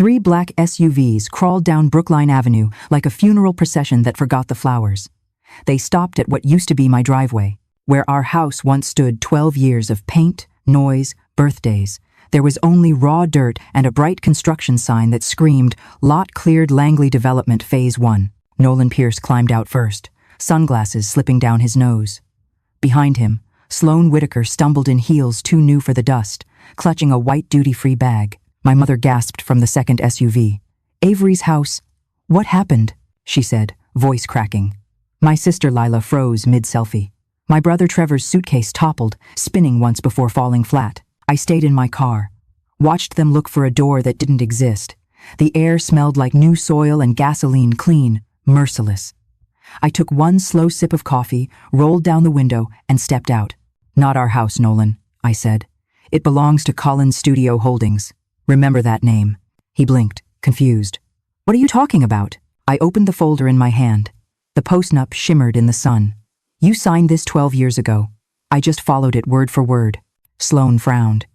3 black SUVs crawled down Brookline Avenue like a funeral procession that forgot the flowers. They stopped at what used to be my driveway, where our house once stood 12 years of paint, noise, birthdays. There was only raw dirt and a bright construction sign that screamed, "Lot cleared, Langley Development Phase 1. Nolan Pierce climbed out first, sunglasses slipping down his nose. Behind him, Sloane Whitaker stumbled in heels too new for the dust, clutching a white duty-free bag. My mother gasped from the second SUV. "Avery's house. What happened?" she said, voice cracking. My sister Lila froze mid-selfie. My brother Trevor's suitcase toppled, spinning once before falling flat. I stayed in my car, watched them look for a door that didn't exist. The air smelled like new soil and gasoline, clean, merciless. I took one slow sip of coffee, rolled down the window, and stepped out. "Not our house, Nolan," I said. "It belongs to Collins Studio Holdings. Remember that name." He blinked, confused. "What are you talking about?" I opened the folder in my hand. The postnup shimmered in the sun. "You signed this 12 years ago. I just followed it word for word." Sloane frowned.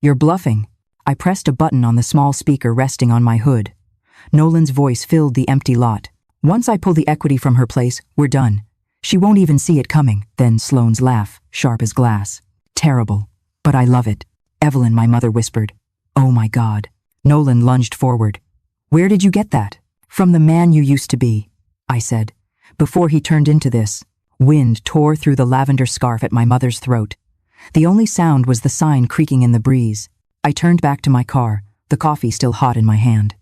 "You're bluffing." I pressed a button on the small speaker resting on my hood. Nolan's voice filled the empty lot. "Once I pull the equity from her place, we're done. She won't even see it coming." Then Sloane's laugh, sharp as glass. "Terrible, but I love it." "Evelyn," my mother whispered. "Oh my God." Nolan lunged forward. "Where did you get that?" "From the man you used to be," I said. "Before he turned into this." Wind tore through the lavender scarf at my mother's throat. The only sound was the sign creaking in the breeze. I turned back to my car, the coffee still hot in my hand.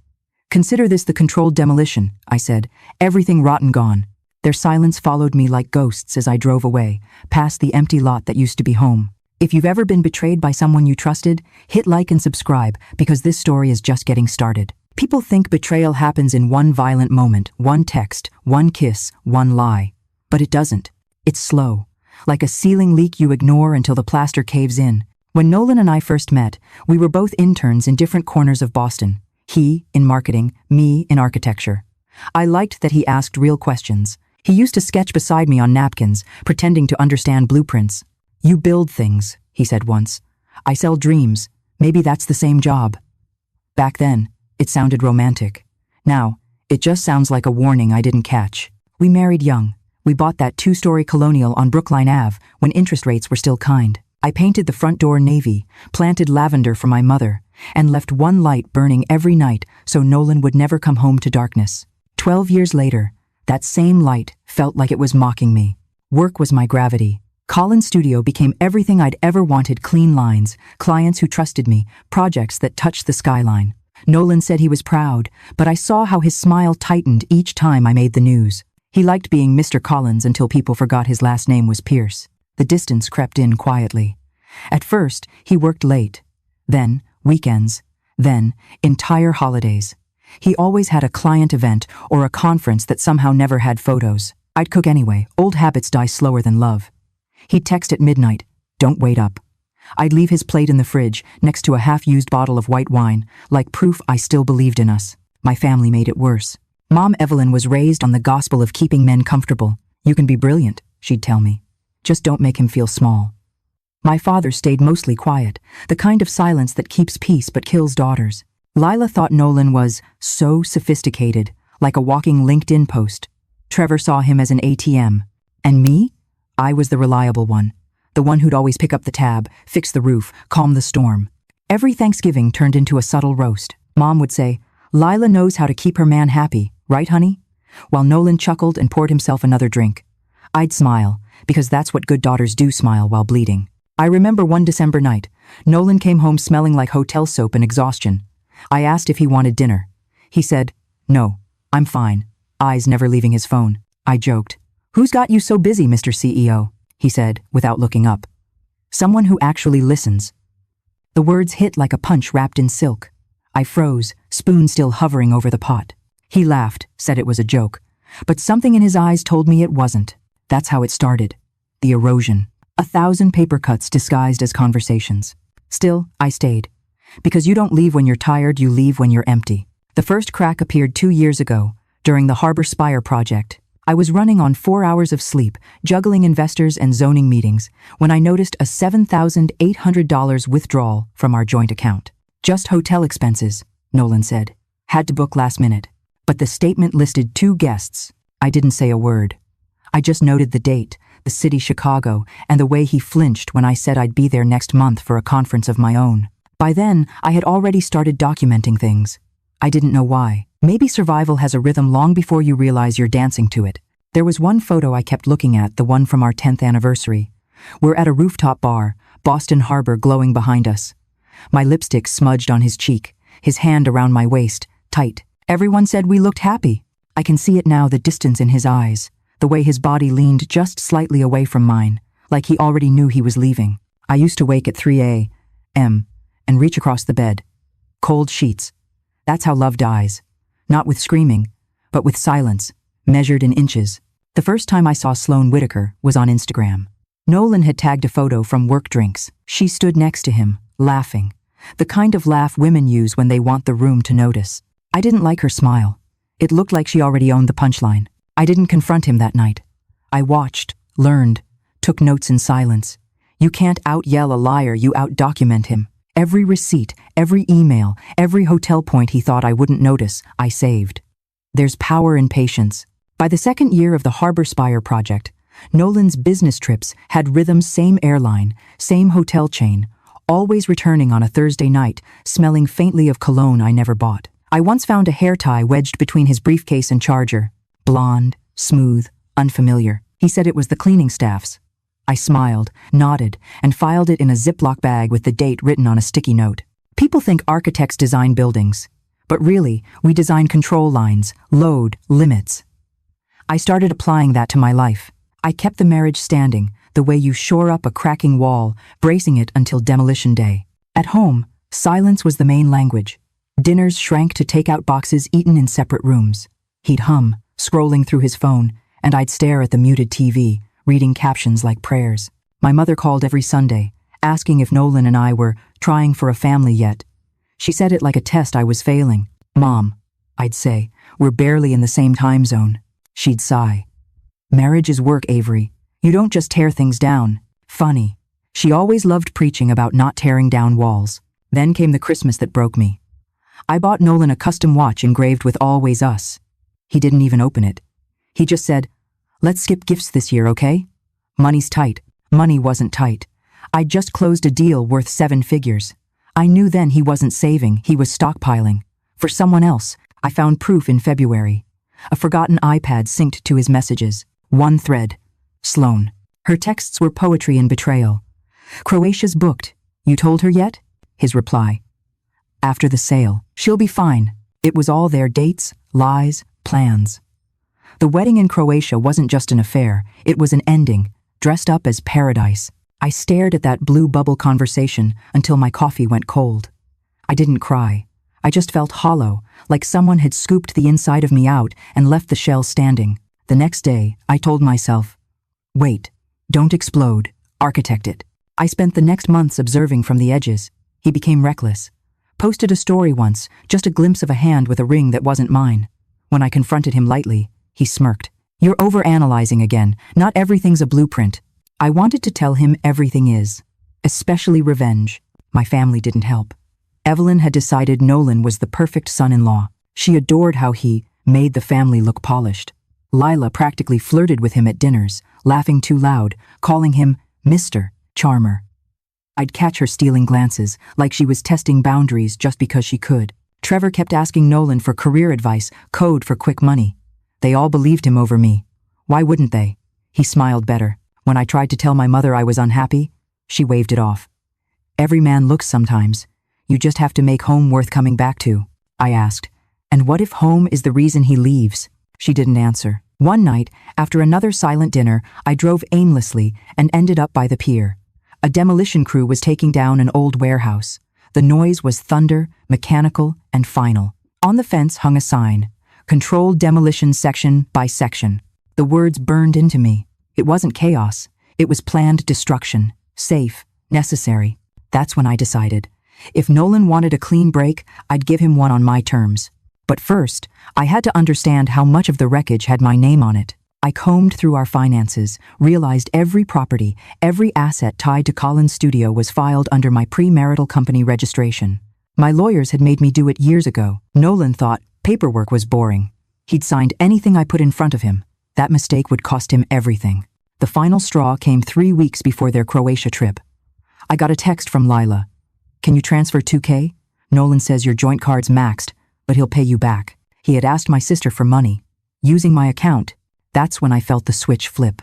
"Consider this the controlled demolition," I said. "Everything rotten gone." Their silence followed me like ghosts as I drove away, past the empty lot that used to be home. If you've ever been betrayed by someone you trusted, hit like and subscribe, because this story is just getting started. People think betrayal happens in one violent moment, one text, one kiss, one lie. But it doesn't. It's slow, like a ceiling leak you ignore until the plaster caves in. When Nolan and I first met, we were both interns in different corners of Boston. He in marketing, me in architecture. I liked that he asked real questions. He used to sketch beside me on napkins, pretending to understand blueprints. "You build things," he said once. "I sell dreams. Maybe that's the same job." Back then, it sounded romantic. Now, it just sounds like a warning I didn't catch. We married young. We bought that 2-story colonial on Brookline Ave when interest rates were still kind. I painted the front door navy, planted lavender for my mother, and left one light burning every night so Nolan would never come home to darkness. 12 years later, that same light felt like it was mocking me. Work was my gravity. Collins Studio became everything I'd ever wanted: clean lines, clients who trusted me, projects that touched the skyline. Nolan said he was proud, but I saw how his smile tightened each time I made the news. He liked being Mr. Collins until people forgot his last name was Pierce. The distance crept in quietly. At first, he worked late. Then, weekends. Then, entire holidays. He always had a client event or a conference that somehow never had photos. I'd cook anyway. Old habits die slower than love. He'd text at midnight, "Don't wait up." I'd leave his plate in the fridge next to a half-used bottle of white wine, like proof I still believed in us. My family made it worse. Mom Evelyn was raised on the gospel of keeping men comfortable. "You can be brilliant," she'd tell me. "Just don't make him feel small." My father stayed mostly quiet, the kind of silence that keeps peace but kills daughters. Lila thought Nolan was so sophisticated, like a walking LinkedIn post. Trevor saw him as an ATM. And me? I was the reliable one. The one who'd always pick up the tab, fix the roof, calm the storm. Every Thanksgiving turned into a subtle roast. Mom would say, "Lila knows how to keep her man happy, right, honey?" While Nolan chuckled and poured himself another drink. I'd smile, because that's what good daughters do, smile while bleeding. I remember one December night, Nolan came home smelling like hotel soap and exhaustion. I asked if he wanted dinner. He said, "No, I'm fine," eyes never leaving his phone. I joked, "Who's got you so busy, Mr. CEO?" he said, without looking up. "Someone who actually listens." The words hit like a punch wrapped in silk. I froze, spoon still hovering over the pot. He laughed, said it was a joke, but something in his eyes told me it wasn't. That's how it started. The erosion. 1,000 paper cuts disguised as conversations. Still, I stayed. Because you don't leave when you're tired, you leave when you're empty. The first crack appeared 2 years ago, during the Harbor Spire project. I was running on 4 hours of sleep, juggling investors and zoning meetings, when I noticed a $7,800 withdrawal from our joint account. "Just hotel expenses," Nolan said. Had to book last minute. But the statement listed 2 guests. I didn't say a word. I just noted the date, the city Chicago, and the way he flinched when I said I'd be there next month for a conference of my own. By then, I had already started documenting things. I didn't know why. Maybe survival has a rhythm long before you realize you're dancing to it. There was one photo I kept looking at, the one from our 10th anniversary. We're at a rooftop bar, Boston Harbor glowing behind us. My lipstick smudged on his cheek, his hand around my waist, tight. Everyone said we looked happy. I can see it now, the distance in his eyes, the way his body leaned just slightly away from mine, like he already knew he was leaving. I used to wake at 3 a.m. and reach across the bed. Cold sheets. That's how love dies. Not with screaming, but with silence, measured in inches. The first time I saw Sloane Whitaker was on Instagram. Nolan had tagged a photo from work drinks. She stood next to him, laughing. The kind of laugh women use when they want the room to notice. I didn't like her smile. It looked like she already owned the punchline. I didn't confront him that night. I watched, learned, took notes in silence. You can't out-yell a liar, you out-document him. Every receipt, every email, every hotel point he thought I wouldn't notice, I saved. There's power in patience. By the second year of the Harbor Spire project, Nolan's business trips had rhythms, same airline, same hotel chain, always returning on a Thursday night, smelling faintly of cologne I never bought. I once found a hair tie wedged between his briefcase and charger. Blonde, smooth, unfamiliar. He said it was the cleaning staff's. I smiled, nodded, and filed it in a Ziploc bag with the date written on a sticky note. People think architects design buildings, but really, we design control lines, load, limits. I started applying that to my life. I kept the marriage standing, the way you shore up a cracking wall, bracing it until demolition day. At home, silence was the main language. Dinners shrank to take-out boxes eaten in separate rooms. He'd hum, scrolling through his phone, and I'd stare at the muted TV, reading captions like prayers. My mother called every Sunday, asking if Nolan and I were trying for a family yet. She said it like a test I was failing. "Mom," I'd say, "we're barely in the same time zone." She'd sigh. "Marriage is work, Avery. You don't just tear things down." Funny. She always loved preaching about not tearing down walls. Then came the Christmas that broke me. I bought Nolan a custom watch engraved with "Always Us." He didn't even open it. He just said, "Let's skip gifts this year, okay?" Money's tight. Money wasn't tight. I'd just closed a deal worth 7 figures. I knew then he wasn't saving, he was stockpiling. For someone else, I found proof in February. A forgotten iPad synced to his messages. One thread. Sloane. Her texts were poetry and betrayal. "Croatia's booked. You told her yet?" His reply. "After the sale. She'll be fine." It was all there, dates, lies, plans. The wedding in Croatia wasn't just an affair, it was an ending, dressed up as paradise. I stared at that blue bubble conversation until my coffee went cold. I didn't cry. I just felt hollow, like someone had scooped the inside of me out and left the shell standing. The next day, I told myself, "Wait, don't explode, architect it." I spent the next months observing from the edges. He became reckless. Posted a story once, just a glimpse of a hand with a ring that wasn't mine. When I confronted him lightly, he smirked. "You're overanalyzing again. Not everything's a blueprint." I wanted to tell him everything is, especially revenge. My family didn't help. Evelyn had decided Nolan was the perfect son-in-law. She adored how he made the family look polished. Lila practically flirted with him at dinners, laughing too loud, calling him Mr. Charmer. I'd catch her stealing glances, like she was testing boundaries just because she could. Trevor kept asking Nolan for career advice, code for quick money. They all believed him over me. Why wouldn't they? He smiled better. When I tried to tell my mother I was unhappy, she waved it off. "Every man looks sometimes. You just have to make home worth coming back to," I asked. "And what if home is the reason he leaves?" She didn't answer. One night, after another silent dinner, I drove aimlessly and ended up by the pier. A demolition crew was taking down an old warehouse. The noise was thunder, mechanical, and final. On the fence hung a sign, "Controlled demolition section by section." The words burned into me. It wasn't chaos. It was planned destruction. Safe. Necessary. That's when I decided. If Nolan wanted a clean break, I'd give him one on my terms. But first, I had to understand how much of the wreckage had my name on it. I combed through our finances, realized every property, every asset tied to Colin's studio was filed under my premarital company registration. My lawyers had made me do it years ago. Nolan thought paperwork was boring. He'd signed anything I put in front of him. That mistake would cost him everything. The final straw came 3 weeks before their Croatia trip. I got a text from Lila. "Can you transfer $2K? Nolan says your joint card's maxed, but he'll pay you back." He had asked my sister for money. Using my account, that's when I felt the switch flip.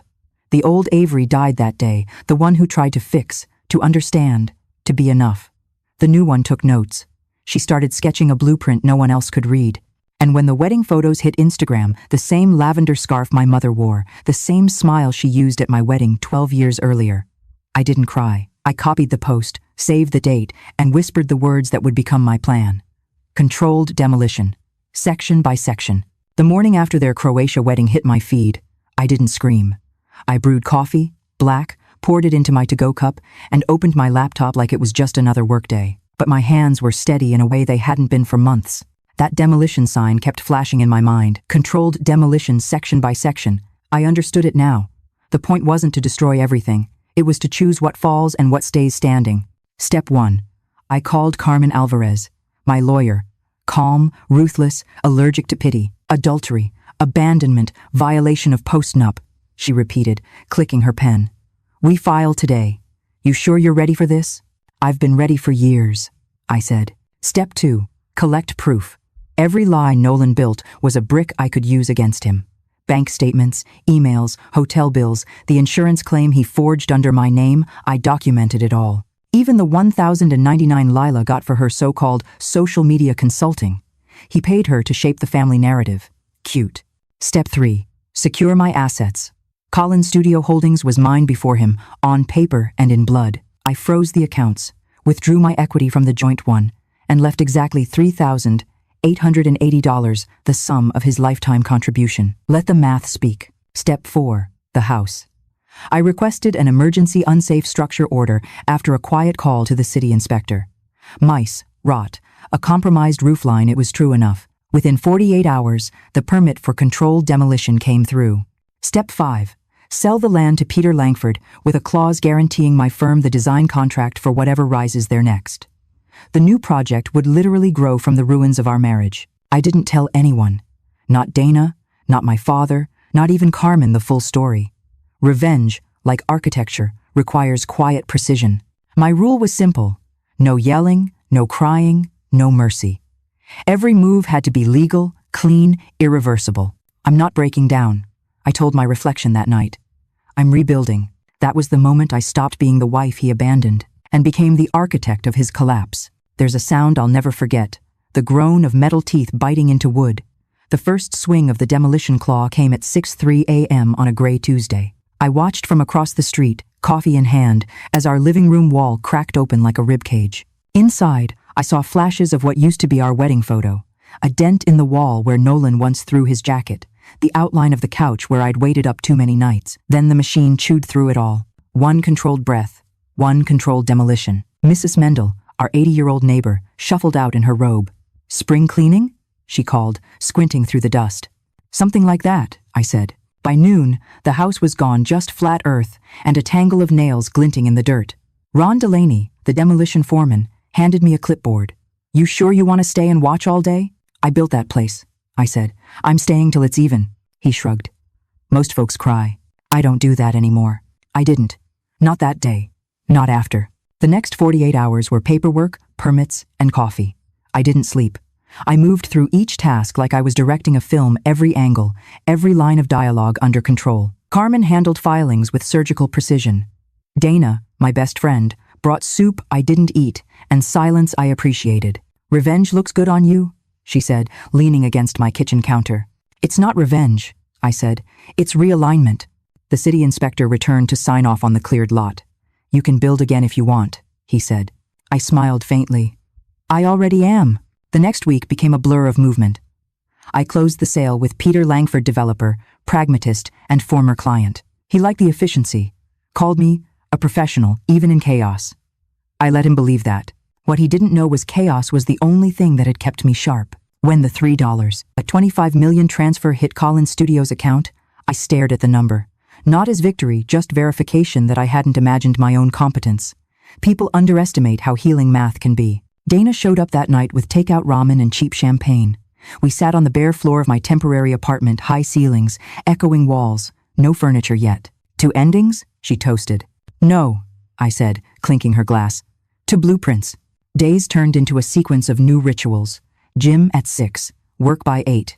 The old Avery died that day, the one who tried to fix, to understand, to be enough. The new one took notes. She started sketching a blueprint no one else could read. And when the wedding photos hit Instagram, the same lavender scarf my mother wore, the same smile she used at my wedding 12 years earlier. I didn't cry. I copied the post, saved the date, and whispered the words that would become my plan. Controlled demolition. Section by section. The morning after their Croatia wedding hit my feed, I didn't scream. I brewed coffee, black, poured it into my to-go cup, and opened my laptop like it was just another workday. But my hands were steady in a way they hadn't been for months. That demolition sign kept flashing in my mind. Controlled demolition section by section. I understood it now. The point wasn't to destroy everything. It was to choose what falls and what stays standing. Step 1. I called Carmen Alvarez, my lawyer. Calm, ruthless, allergic to pity, adultery, abandonment, violation of post-nup, she repeated, clicking her pen. "We file today. You sure you're ready for this?" "I've been ready for years," I said. Step 2. Collect proof. Every lie Nolan built was a brick I could use against him. Bank statements, emails, hotel bills, the insurance claim he forged under my name, I documented it all. Even the $1,099 Lila got for her so-called social media consulting. He paid her to shape the family narrative. Cute. Step 3. Secure my assets. Collins Studio Holdings was mine before him, on paper and in blood. I froze the accounts, withdrew my equity from the joint one, and left exactly $3,880, the sum of his lifetime contribution. Let the math speak. Step 4. The house. I requested an emergency unsafe structure order after a quiet call to the city inspector. Mice, rot, a compromised roofline, it was true enough. Within 48 hours, the permit for controlled demolition came through. Step 5. Sell the land to Peter Langford with a clause guaranteeing my firm the design contract for whatever rises there next. The new project would literally grow from the ruins of our marriage. I didn't tell anyone. Not Dana, not my father, not even Carmen, the full story. Revenge, like architecture, requires quiet precision. My rule was simple. No yelling, no crying, no mercy. Every move had to be legal, clean, irreversible. I'm not breaking down, I told my reflection that night. I'm rebuilding. That was the moment I stopped being the wife he abandoned and became the architect of his collapse. There's a sound I'll never forget, the groan of metal teeth biting into wood. The first swing of the demolition claw came at 6:03 a.m. on a gray Tuesday. I watched from across the street, coffee in hand, as our living room wall cracked open like a ribcage. Inside, I saw flashes of what used to be our wedding photo, a dent in the wall where Nolan once threw his jacket, the outline of the couch where I'd waited up too many nights. Then the machine chewed through it all. One controlled breath, one controlled demolition. Mrs. Mendel, our 80-year-old neighbor, shuffled out in her robe. "Spring cleaning?" she called, squinting through the dust. "Something like that," I said. By noon, the house was gone, just flat earth and a tangle of nails glinting in the dirt. Ron Delaney, the demolition foreman, handed me a clipboard. "You sure you want to stay and watch all day?" "I built that place," I said. "I'm staying till it's even." He shrugged. "Most folks cry. I don't do that anymore." I didn't. Not that day. Not after. The next 48 hours were paperwork, permits, and coffee. I didn't sleep. I moved through each task like I was directing a film, every angle, every line of dialogue under control. Carmen handled filings with surgical precision. Dana, my best friend, brought soup I didn't eat and silence I appreciated. "Revenge looks good on you," she said, leaning against my kitchen counter. "It's not revenge," I said. "It's realignment." The city inspector returned to sign off on the cleared lot. "You can build again if you want," he said. I smiled faintly. "I already am." The next week became a blur of movement. I closed the sale with Peter Langford, developer, pragmatist, and former client. He liked the efficiency, called me a professional, even in chaos. I let him believe that. What he didn't know was chaos was the only thing that had kept me sharp. When the $3.25 million transfer hit Collins Studios' account, I stared at the number. Not as victory, just verification that I hadn't imagined my own competence. People underestimate how healing math can be. Dana showed up that night with takeout ramen and cheap champagne. We sat on the bare floor of my temporary apartment, high ceilings, echoing walls, no furniture yet. To endings? She toasted. No, I said, clinking her glass. To blueprints. Days turned into a sequence of new rituals. Gym at 6, work by 8.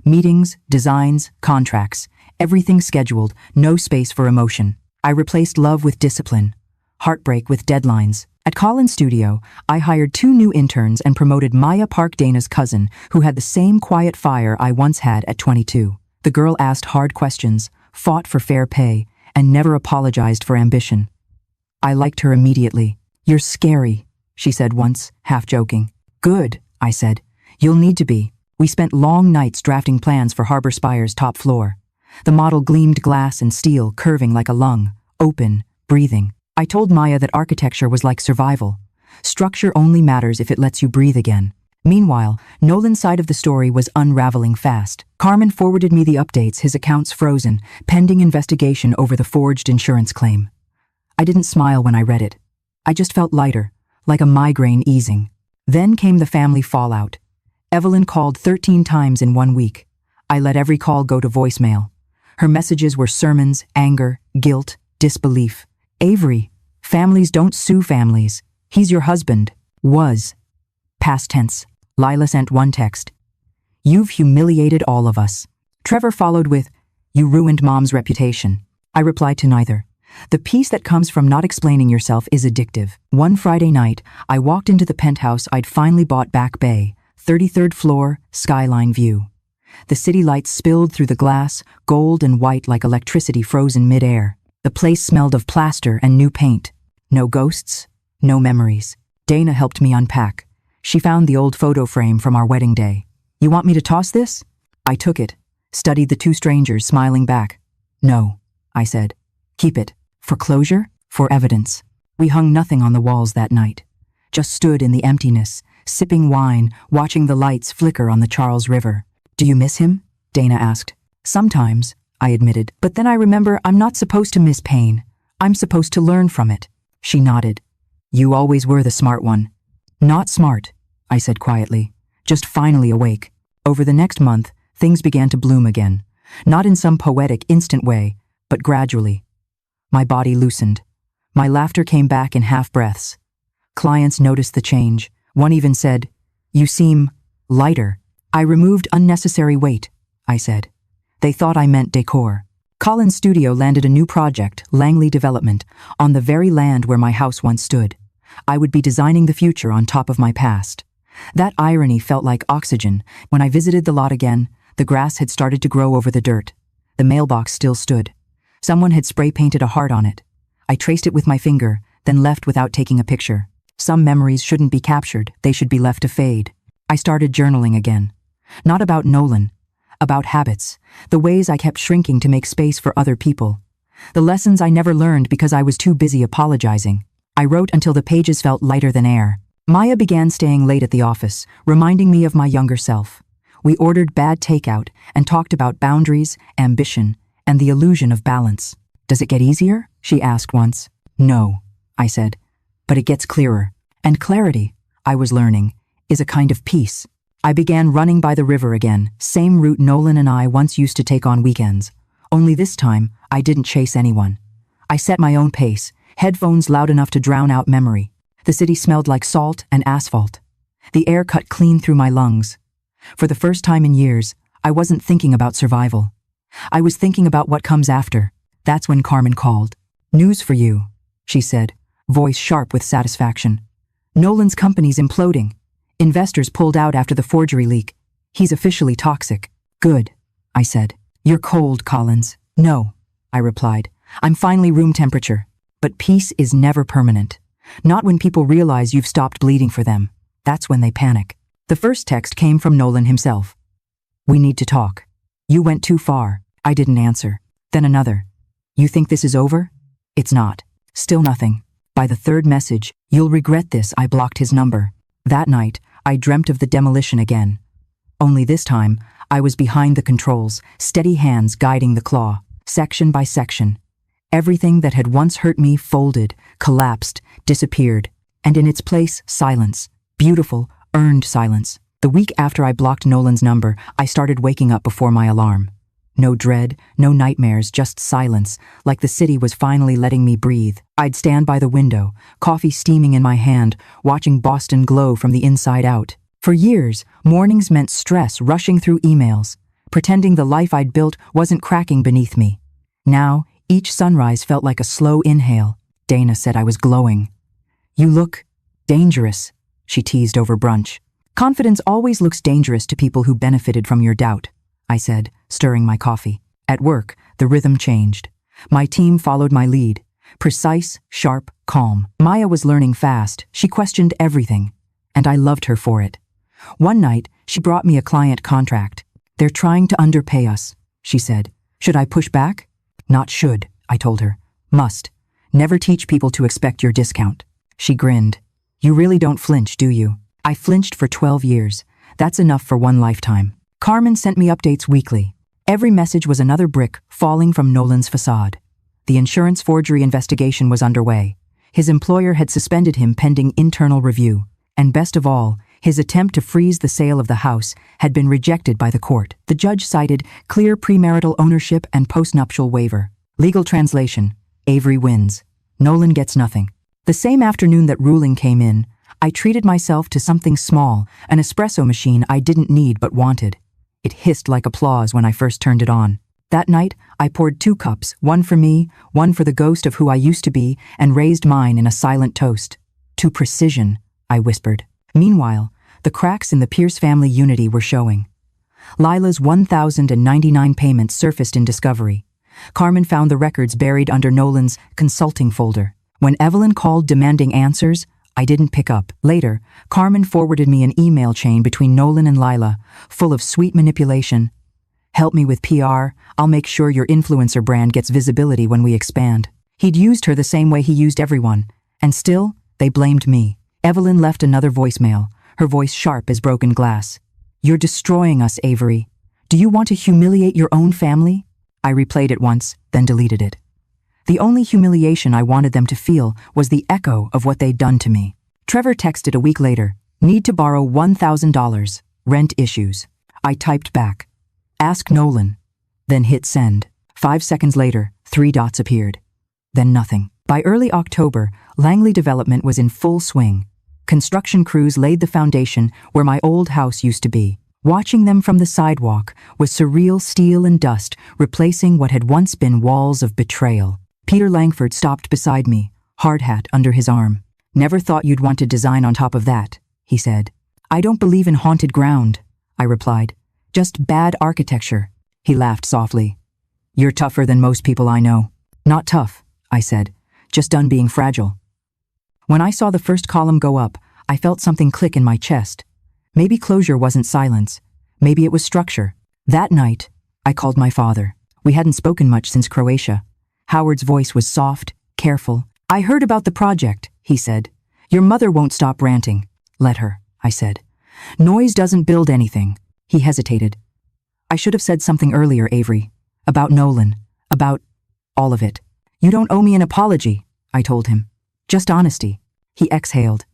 Meetings, designs, contracts. Everything scheduled, no space for emotion. I replaced love with discipline. Heartbreak with deadlines. At Colin's studio, I hired 2 new interns and promoted Maya Park, Dana's cousin, who had the same quiet fire I once had at 22. The girl asked hard questions, fought for fair pay, and never apologized for ambition. I liked her immediately. You're scary, she said once, half joking. Good, I said. You'll need to be. We spent long nights drafting plans for Harbor Spire's top floor. The model gleamed glass and steel, curving like a lung, open, breathing. I told Maya that architecture was like survival. Structure only matters if it lets you breathe again. Meanwhile, Nolan's side of the story was unraveling fast. Carmen forwarded me the updates, his accounts frozen, pending investigation over the forged insurance claim. I didn't smile when I read it. I just felt lighter, like a migraine easing. Then came the family fallout. Evelyn called 13 times in 1 week. I let every call go to voicemail. Her messages were sermons, anger, guilt, disbelief. Avery, families don't sue families. He's your husband. Was. Past tense. Lila sent one text. You've humiliated all of us. Trevor followed with, you ruined Mom's reputation. I replied to neither. The peace that comes from not explaining yourself is addictive. One Friday night, I walked into the penthouse I'd finally bought Back Bay, 33rd floor, skyline view. The city lights spilled through the glass, gold and white like electricity frozen mid-air. The place smelled of plaster and new paint. No ghosts, no memories. Dana helped me unpack. She found the old photo frame from our wedding day. You want me to toss this? I took it, studied the 2 strangers smiling back. No, I said. Keep it. For closure, for evidence. We hung nothing on the walls that night. Just stood in the emptiness, sipping wine, watching the lights flicker on the Charles River. Do you miss him? Dana asked. Sometimes, I admitted, but then I remember I'm not supposed to miss pain. I'm supposed to learn from it. She nodded. You always were the smart one. Not smart, I said quietly, just finally awake. Over the next month, things began to bloom again. Not in some poetic, instant way, but gradually. My body loosened. My laughter came back in half-breaths. Clients noticed the change. One even said, you seem lighter. I removed unnecessary weight, I said. They thought I meant decor. Colin's studio landed a new project, Langley Development, on the very land where my house once stood. I would be designing the future on top of my past. That irony felt like oxygen. When I visited the lot again, the grass had started to grow over the dirt. The mailbox still stood. Someone had spray-painted a heart on it. I traced it with my finger, then left without taking a picture. Some memories shouldn't be captured, they should be left to fade. I started journaling again. Not about Nolan. About habits, the ways I kept shrinking to make space for other people. The lessons I never learned because I was too busy apologizing. I wrote until the pages felt lighter than air. Maya began staying late at the office, reminding me of my younger self. We ordered bad takeout and talked about boundaries, ambition, and the illusion of balance. Does it get easier? She asked once. No, I said. But it gets clearer. And clarity, I was learning, is a kind of peace. I began running by the river again, same route Nolan and I once used to take on weekends. Only this time, I didn't chase anyone. I set my own pace, headphones loud enough to drown out memory. The city smelled like salt and asphalt. The air cut clean through my lungs. For the first time in years, I wasn't thinking about survival. I was thinking about what comes after. That's when Carmen called. News for you, she said, voice sharp with satisfaction. Nolan's company's imploding. Investors pulled out after the forgery leak. He's officially toxic. Good, I said. You're cold, Collins. No, I replied. I'm finally room temperature. But peace is never permanent. Not when people realize you've stopped bleeding for them. That's when they panic. The first text came from Nolan himself. We need to talk. You went too far. I didn't answer. Then another. You think this is over? It's not. Still nothing. By the third message, you'll regret this. I blocked his number. That night, I dreamt of the demolition again. Only this time, I was behind the controls, steady hands guiding the claw, section by section. Everything that had once hurt me folded, collapsed, disappeared, and in its place, silence. Beautiful, earned silence. The week after I blocked Nolan's number, I started waking up before my alarm. No dread, no nightmares, just silence, like the city was finally letting me breathe. I'd stand by the window, coffee steaming in my hand, watching Boston glow from the inside out. For years, mornings meant stress rushing through emails, pretending the life I'd built wasn't cracking beneath me. Now, each sunrise felt like a slow inhale. Dana said I was glowing. "You look dangerous," she teased over brunch. "Confidence always looks dangerous to people who benefited from your doubt," I said, stirring my coffee. At work, the rhythm changed. My team followed my lead. Precise, sharp, calm. Maya was learning fast. She questioned everything, and I loved her for it. One night, she brought me a client contract. "They're trying to underpay us," she said. "Should I push back?" "Not should," I told her. "Must. Never teach people to expect your discount." She grinned. "You really don't flinch, do you?" I flinched for 12 years. That's enough for one lifetime. Carmen sent me updates weekly. Every message was another brick falling from Nolan's facade. The insurance forgery investigation was underway. His employer had suspended him pending internal review. And best of all, his attempt to freeze the sale of the house had been rejected by the court. The judge cited clear premarital ownership and postnuptial waiver. Legal translation: Avery wins. Nolan gets nothing. The same afternoon that ruling came in, I treated myself to something small, an espresso machine I didn't need but wanted. It hissed like applause when I first turned it on. That night, I poured 2 cups, one for me, one for the ghost of who I used to be, and raised mine in a silent toast. "To precision," I whispered. Meanwhile, the cracks in the Pierce family unity were showing. Lila's 1,099 payments surfaced in discovery. Carmen found the records buried under Nolan's consulting folder. When Evelyn called demanding answers, I didn't pick up. Later, Carmen forwarded me an email chain between Nolan and Lila, full of sweet manipulation. "Help me with PR, I'll make sure your influencer brand gets visibility when we expand." He'd used her the same way he used everyone, and still, they blamed me. Evelyn left another voicemail, her voice sharp as broken glass. "You're destroying us, Avery. Do you want to humiliate your own family?" I replayed it once, then deleted it. The only humiliation I wanted them to feel was the echo of what they'd done to me. Trevor texted a week later, "Need to borrow $1,000. Rent issues." I typed back, "Ask Nolan," then hit send. 5 seconds later, 3 dots appeared. Then nothing. By early October, Langley development was in full swing. Construction crews laid the foundation where my old house used to be. Watching them from the sidewalk was surreal steel and dust replacing what had once been walls of betrayal. Peter Langford stopped beside me, hard hat under his arm. "Never thought you'd want to design on top of that," he said. "I don't believe in haunted ground," I replied. "Just bad architecture." He laughed softly. "You're tougher than most people I know." "Not tough," I said, "just done being fragile." When I saw the first column go up, I felt something click in my chest. Maybe closure wasn't silence. Maybe it was structure. That night, I called my father. We hadn't spoken much since Croatia. Howard's voice was soft, careful. "I heard about the project," he said. "Your mother won't stop ranting." "Let her," I said. "Noise doesn't build anything." He hesitated. "I should have said something earlier, Avery. About Nolan. About all of it." "You don't owe me an apology," I told him. "Just honesty." He exhaled.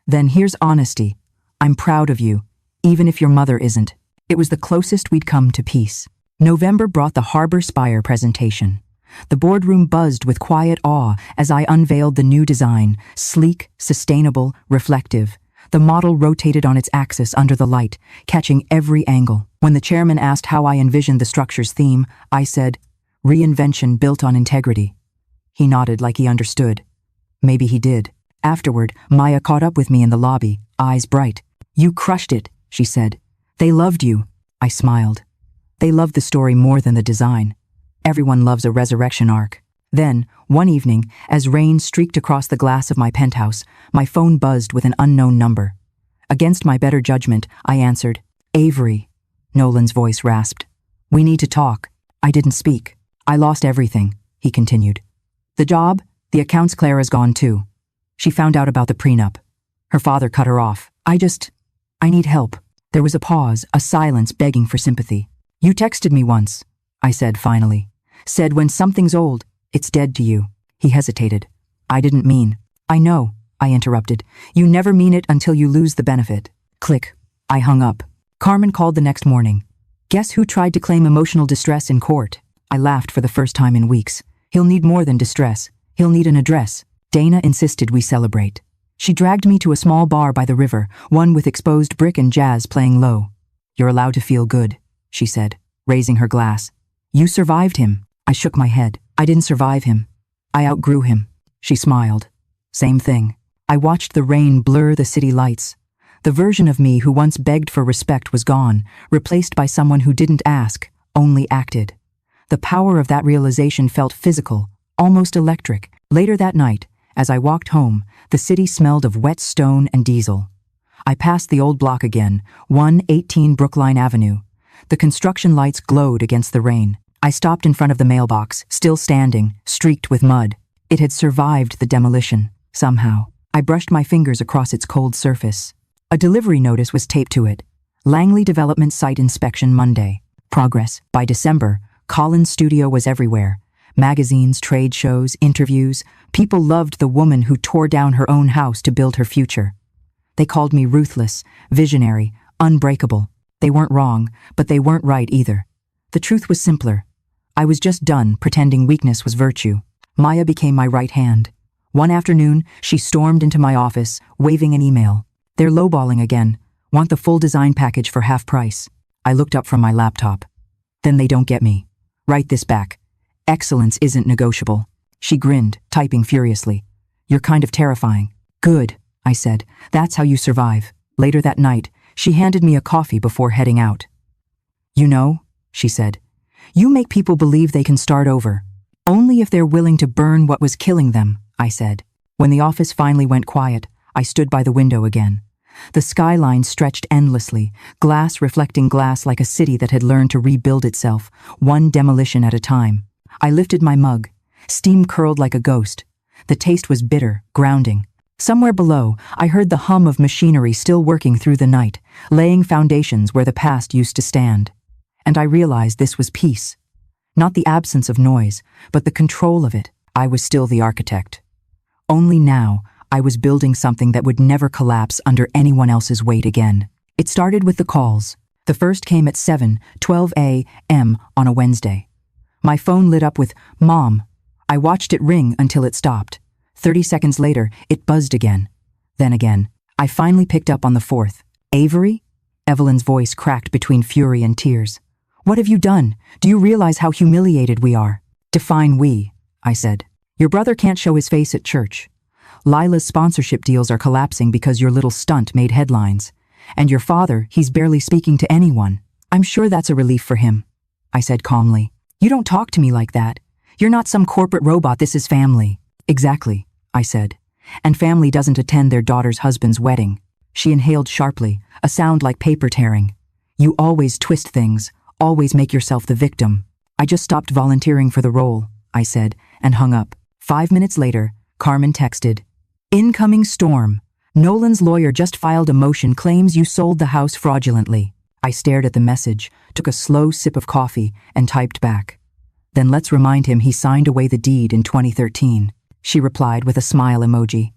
"Then here's honesty. I'm proud of you, even if your mother isn't." It was the closest we'd come to peace. November brought the Harbor Spire presentation. The boardroom buzzed with quiet awe as I unveiled the new design, sleek, sustainable, reflective. The model rotated on its axis under the light, catching every angle. When the chairman asked how I envisioned the structure's theme, I said, "Reinvention built on integrity." He nodded like he understood. Maybe he did. Afterward, Maya caught up with me in the lobby, eyes bright. "You crushed it," she said. "They loved you." I smiled. They loved the story more than the design. Everyone loves a resurrection arc. Then, one evening, as rain streaked across the glass of my penthouse, my phone buzzed with an unknown number. Against my better judgment, I answered. "Avery," Nolan's voice rasped. "We need to talk." I didn't speak. "I lost everything," he continued. "The job, the accounts. Clara's gone too. She found out about the prenup. Her father cut her off. I need help." There was a pause, a silence begging for sympathy. "You texted me once," I said finally. "Said when something's old, it's dead to you." He hesitated. "I didn't mean." "I know. I interrupted. You never mean it until you lose the benefit. Click. I hung up. Carmen called the next morning. Guess who tried to claim emotional distress in court? I laughed for the first time in weeks. He'll need more than distress. He'll need an address. Dana insisted we celebrate. She dragged me to a small bar by the river, one with exposed brick and jazz playing low. You're allowed to feel good, she said, raising her glass. You survived him. I shook my head. I didn't survive him. I outgrew him. She smiled. Same thing. I watched the rain blur the city lights. The version of me who once begged for respect was gone, replaced by someone who didn't ask, only acted. The power of that realization felt physical, almost electric. Later that night, as I walked home, the city smelled of wet stone and diesel. I passed the old block again, 118 Brookline Avenue. The construction lights glowed against the rain. I stopped in front of the mailbox, still standing, streaked with mud. It had survived the demolition, somehow. I brushed my fingers across its cold surface. A delivery notice was taped to it. Langley Development Site Inspection Monday. Progress. By December, Collins' studio was everywhere. Magazines, trade shows, interviews. People loved the woman who tore down her own house to build her future. They called me ruthless, visionary, unbreakable. They weren't wrong, but they weren't right either. The truth was simpler. I was just done pretending weakness was virtue. Maya became my right hand. One afternoon, she stormed into my office, waving an email. They're lowballing again. Want the full design package for half price. I looked up from my laptop. Then they don't get me. Write this back. Excellence isn't negotiable. She grinned, typing furiously. You're kind of terrifying. Good, I said. That's how you survive. Later that night, she handed me a coffee before heading out. You know, she said, you make people believe they can start over. Only if they're willing to burn what was killing them, I said. When the office finally went quiet, I stood by the window again. The skyline stretched endlessly, glass reflecting glass like a city that had learned to rebuild itself, one demolition at a time. I lifted my mug. Steam curled like a ghost. The taste was bitter, grounding. Somewhere below, I heard the hum of machinery still working through the night, laying foundations where the past used to stand. And I realized this was peace. Not the absence of noise, but the control of it. I was still the architect. Only now, I was building something that would never collapse under anyone else's weight again. It started with the calls. The first came at 7:12 a.m. on a Wednesday. My phone lit up with, Mom. I watched it ring until it stopped. 30 seconds later, it buzzed again. Then again. I finally picked up on the fourth. Avery? Evelyn's voice cracked between fury and tears. What have you done? Do you realize how humiliated we are? Define we, I said. Your brother can't show his face at church. Lila's sponsorship deals are collapsing because your little stunt made headlines. And your father, he's barely speaking to anyone. I'm sure that's a relief for him, I said calmly. You don't talk to me like that. You're not some corporate robot, this is family. Exactly, I said. And family doesn't attend their daughter's husband's wedding. She inhaled sharply, a sound like paper tearing. You always twist things, always make yourself the victim. I just stopped volunteering for the role, I said, and hung up. 5 minutes later, Carmen texted, Incoming storm. Nolan's lawyer just filed a motion claims you sold the house fraudulently. I stared at the message, took a slow sip of coffee, and typed back. Then let's remind him he signed away the deed in 2013. She replied with a smile emoji.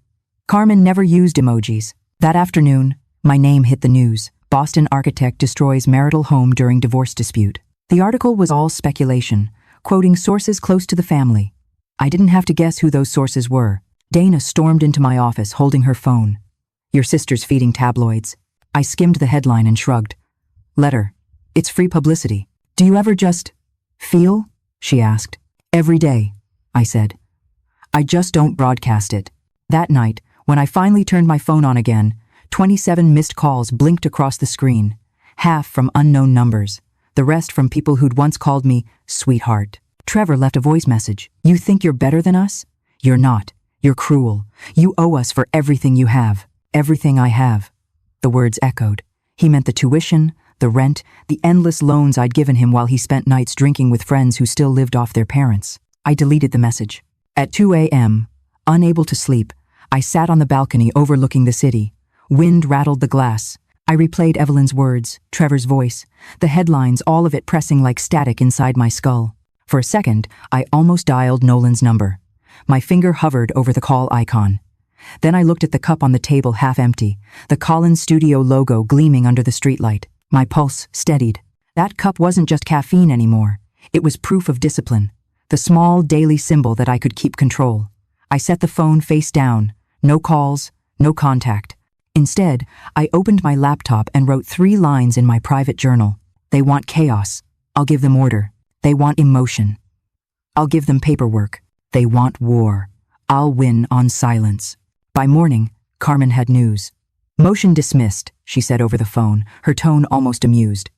Carmen never used emojis. That afternoon, my name hit the news. Boston architect destroys marital home during divorce dispute. The article was all speculation, quoting sources close to the family. I didn't have to guess who those sources were. Dana stormed into my office holding her phone. Your sister's feeding tabloids. I skimmed the headline and shrugged. Let her. It's free publicity. Do you ever just feel? She asked. Every day, I said. I just don't broadcast it. That night, when I finally turned my phone on again, 27 missed calls blinked across the screen, half from unknown numbers, the rest from people who'd once called me sweetheart. Trevor left a voice message. You think you're better than us? You're not. You're cruel. You owe us for everything you have. Everything I have. The words echoed. He meant the tuition, the rent, the endless loans I'd given him while he spent nights drinking with friends who still lived off their parents. I deleted the message. At 2 a.m., unable to sleep, I sat on the balcony overlooking the city. Wind rattled the glass. I replayed Evelyn's words, Trevor's voice, the headlines, all of it pressing like static inside my skull. For a second, I almost dialed Nolan's number. My finger hovered over the call icon. Then I looked at the cup on the table half empty, the Collins Studio logo gleaming under the streetlight. My pulse steadied. That cup wasn't just caffeine anymore. It was proof of discipline, the small daily symbol that I could keep control. I set the phone face down, no calls, no contact. Instead, I opened my laptop and wrote 3 lines in my private journal. They want chaos. I'll give them order. They want emotion. I'll give them paperwork. They want war. I'll win on silence. By morning, Carmen had news. Motion dismissed, she said over the phone, her tone almost amused.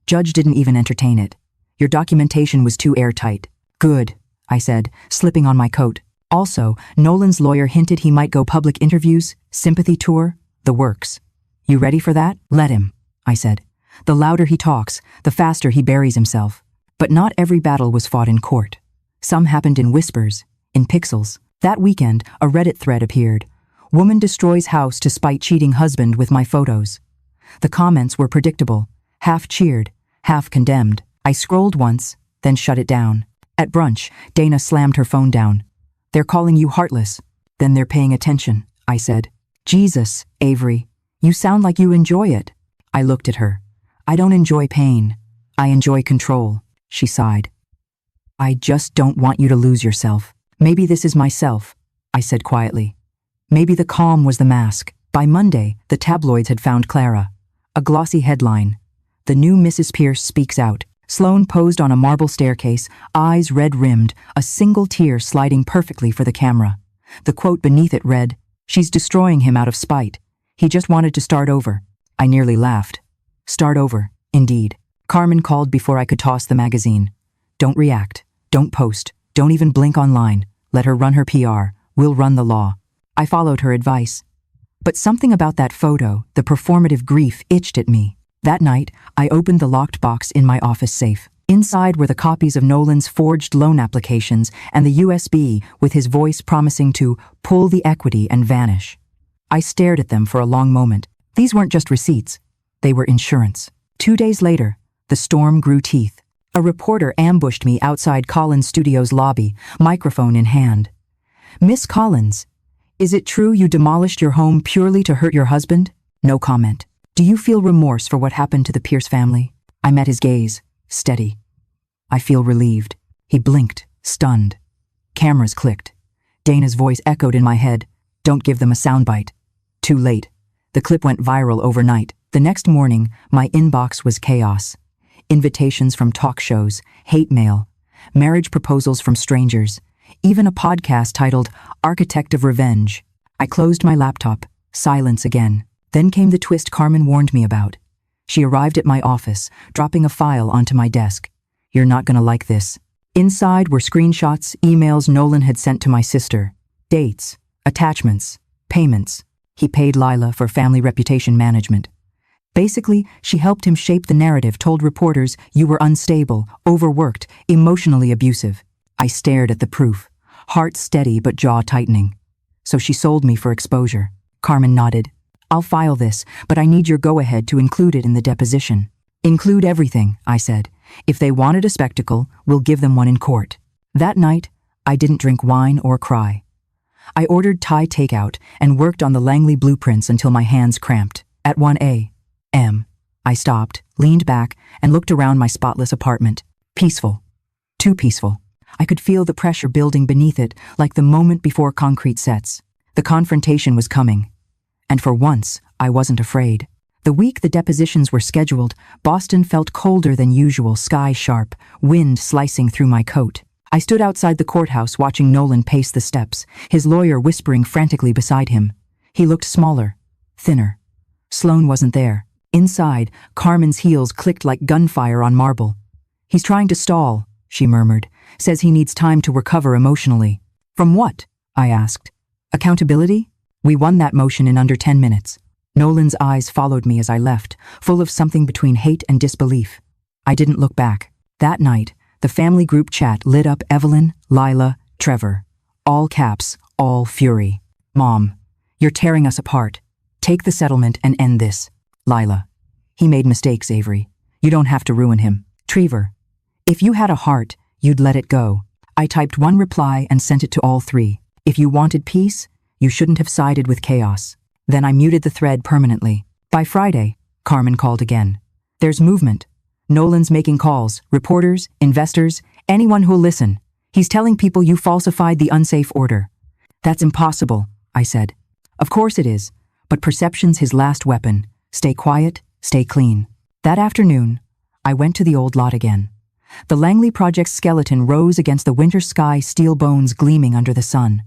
Judge didn't even entertain it. Your documentation was too airtight. Good, I said, slipping on my coat. Also, Nolan's lawyer hinted he might go public interviews, sympathy tour, the works. You ready for that? Let him, I said. The louder he talks, the faster he buries himself. But not every battle was fought in court. Some happened in whispers, in pixels. That weekend, a Reddit thread appeared. Woman destroys house to spite cheating husband with my photos. The comments were predictable, half cheered, half condemned. I scrolled once, then shut it down. At brunch, Dana slammed her phone down. They're calling you heartless. Then they're paying attention, I said. Jesus, Avery, you sound like you enjoy it. I looked at her. I don't enjoy pain. I enjoy control, she sighed. I just don't want you to lose yourself. Maybe this is myself, I said quietly. Maybe the calm was the mask. By Monday, the tabloids had found Clara. A glossy headline. The new Mrs. Pierce speaks out. Sloane posed on a marble staircase, eyes red-rimmed, a single tear sliding perfectly for the camera. The quote beneath it read, "She's destroying him out of spite. He just wanted to start over." I nearly laughed. Start over, indeed. Carmen called before I could toss the magazine. Don't react. Don't post. Don't even blink online. Let her run her PR. We'll run the law. I followed her advice. But something about that photo, the performative grief, itched at me. That night, I opened the locked box in my office safe. Inside were the copies of Nolan's forged loan applications and the USB with his voice promising to pull the equity and vanish. I stared at them for a long moment. These weren't just receipts. They were insurance. 2 days later, the storm grew teeth. A reporter ambushed me outside Collins Studios' lobby, microphone in hand. Miss Collins, is it true you demolished your home purely to hurt your husband? No comment. Do you feel remorse for what happened to the Pierce family? I met his gaze, steady. I feel relieved. He blinked, stunned. Cameras clicked. Dana's voice echoed in my head. Don't give them a soundbite. Too late. The clip went viral overnight. The next morning, my inbox was chaos. Invitations from talk shows, hate mail, marriage proposals from strangers, even a podcast titled Architect of Revenge. I closed my laptop. Silence again. Then came the twist Carmen warned me about. She arrived at my office, dropping a file onto my desk. You're not gonna like this. Inside were screenshots, emails Nolan had sent to my sister. Dates, attachments, payments. He paid Lila for family reputation management. Basically, she helped him shape the narrative, told reporters you were unstable, overworked, emotionally abusive. I stared at the proof, heart steady but jaw tightening. So she sold me for exposure. Carmen nodded. I'll file this, but I need your go-ahead to include it in the deposition. Include everything, I said. If they wanted a spectacle, we'll give them one in court. That night, I didn't drink wine or cry. I ordered Thai takeout and worked on the Langley blueprints until my hands cramped. At 1 a.m., I stopped, leaned back, and looked around my spotless apartment. Peaceful. Too peaceful. I could feel the pressure building beneath it, like the moment before concrete sets. The confrontation was coming. And for once, I wasn't afraid. The week the depositions were scheduled, Boston felt colder than usual, sky sharp, wind slicing through my coat. I stood outside the courthouse watching Nolan pace the steps, his lawyer whispering frantically beside him. He looked smaller, thinner. Sloane wasn't there. Inside, Carmen's heels clicked like gunfire on marble. He's trying to stall, she murmured. Says he needs time to recover emotionally. From what? I asked. Accountability? We won that motion in under 10 minutes. Nolan's eyes followed me as I left, full of something between hate and disbelief. I didn't look back. That night, the family group chat lit up Evelyn, Lila, Trevor. All caps, all fury. Mom, you're tearing us apart. Take the settlement and end this. Lila. He made mistakes, Avery. You don't have to ruin him. Trevor. If you had a heart, you'd let it go. I typed one reply and sent it to all 3. If you wanted peace, You shouldn't have sided with chaos. Then I muted the thread permanently. By Friday, Carmen called again. There's movement. Nolan's making calls, reporters, investors, anyone who'll listen. He's telling people you falsified the unsafe order. That's impossible, I said. Of course it is, but perception's his last weapon. Stay quiet, stay clean. That afternoon, I went to the old lot again. The Langley Project's skeleton rose against the winter sky, steel bones gleaming under the sun.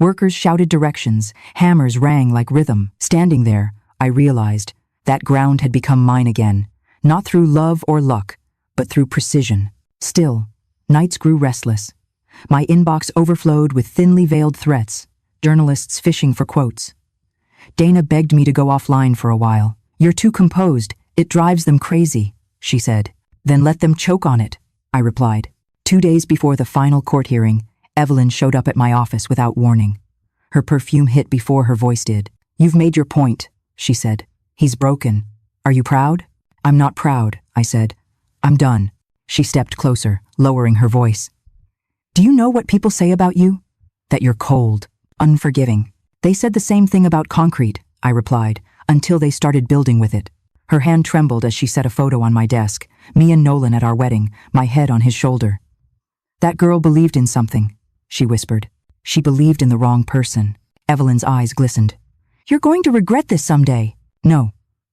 Workers shouted directions, hammers rang like rhythm. Standing there, I realized that ground had become mine again, not through love or luck, but through precision. Still, nights grew restless. My inbox overflowed with thinly veiled threats, journalists fishing for quotes. Dana begged me to go offline for a while. You're too composed, it drives them crazy, she said. Then let them choke on it, I replied. 2 days before the final court hearing, Evelyn showed up at my office without warning. Her perfume hit before her voice did. You've made your point, she said. He's broken. Are you proud? I'm not proud, I said. I'm done. She stepped closer, lowering her voice. Do you know what people say about you? That you're cold, unforgiving. They said the same thing about concrete, I replied, until they started building with it. Her hand trembled as she set a photo on my desk, me and Nolan at our wedding, my head on his shoulder. That girl believed in something, she whispered. She believed in the wrong person. Evelyn's eyes glistened. You're going to regret this someday. No,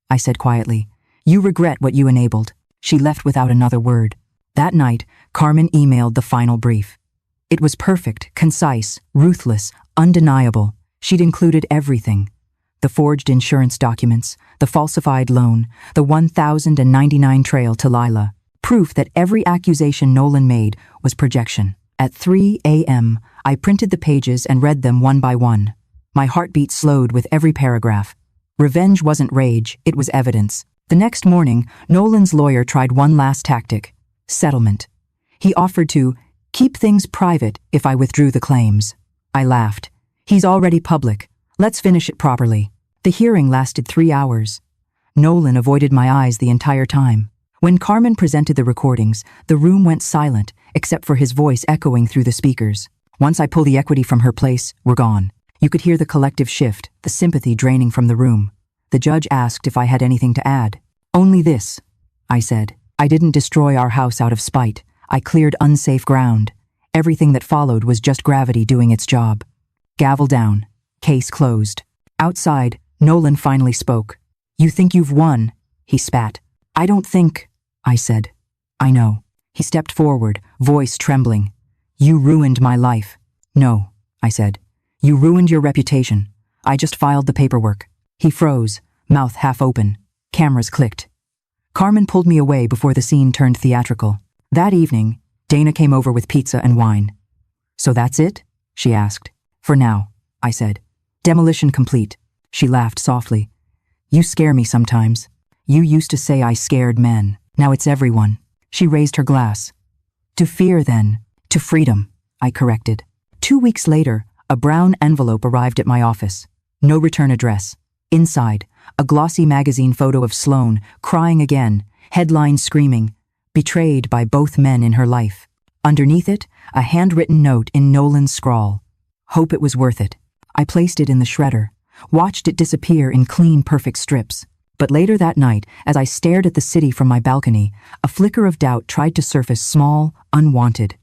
I said quietly. You regret what you enabled. She left without another word. That night, Carmen emailed the final brief. It was perfect, concise, ruthless, undeniable. She'd included everything. The forged insurance documents, the falsified loan, the 1,099 trail to Lila. Proof that every accusation Nolan made was projection. At 3 a.m., I printed the pages and read them one by one. My heartbeat slowed with every paragraph. Revenge wasn't rage, it was evidence. The next morning, Nolan's lawyer tried one last tactic: settlement. He offered to keep things private if I withdrew the claims. I laughed. He's already public. Let's finish it properly. The hearing lasted 3 hours. Nolan avoided my eyes the entire time. When Carmen presented the recordings, the room went silent, except for his voice echoing through the speakers. Once I pull the equity from her place, we're gone. You could hear the collective shift, the sympathy draining from the room. The judge asked if I had anything to add. Only this, I said. I didn't destroy our house out of spite. I cleared unsafe ground. Everything that followed was just gravity doing its job. Gavel down. Case closed. Outside, Nolan finally spoke. You think you've won, he spat. I don't think, I said. I know. He stepped forward, voice trembling. You ruined my life. No, I said. You ruined your reputation. I just filed the paperwork. He froze, mouth half open. Cameras clicked. Carmen pulled me away before the scene turned theatrical. That evening, Dana came over with pizza and wine. So that's it? She asked. For now, I said. Demolition complete. She laughed softly. You scare me sometimes. You used to say I scared men. Now it's everyone. She raised her glass. To fear, then. To freedom, I corrected. 2 weeks later, a brown envelope arrived at my office. No return address. Inside, a glossy magazine photo of Sloane, crying again, headline screaming, betrayed by both men in her life. Underneath it, a handwritten note in Nolan's scrawl. Hope it was worth it. I placed it in the shredder, watched it disappear in clean, perfect strips. But later that night, as I stared at the city from my balcony, a flicker of doubt tried to surface, small, unwanted.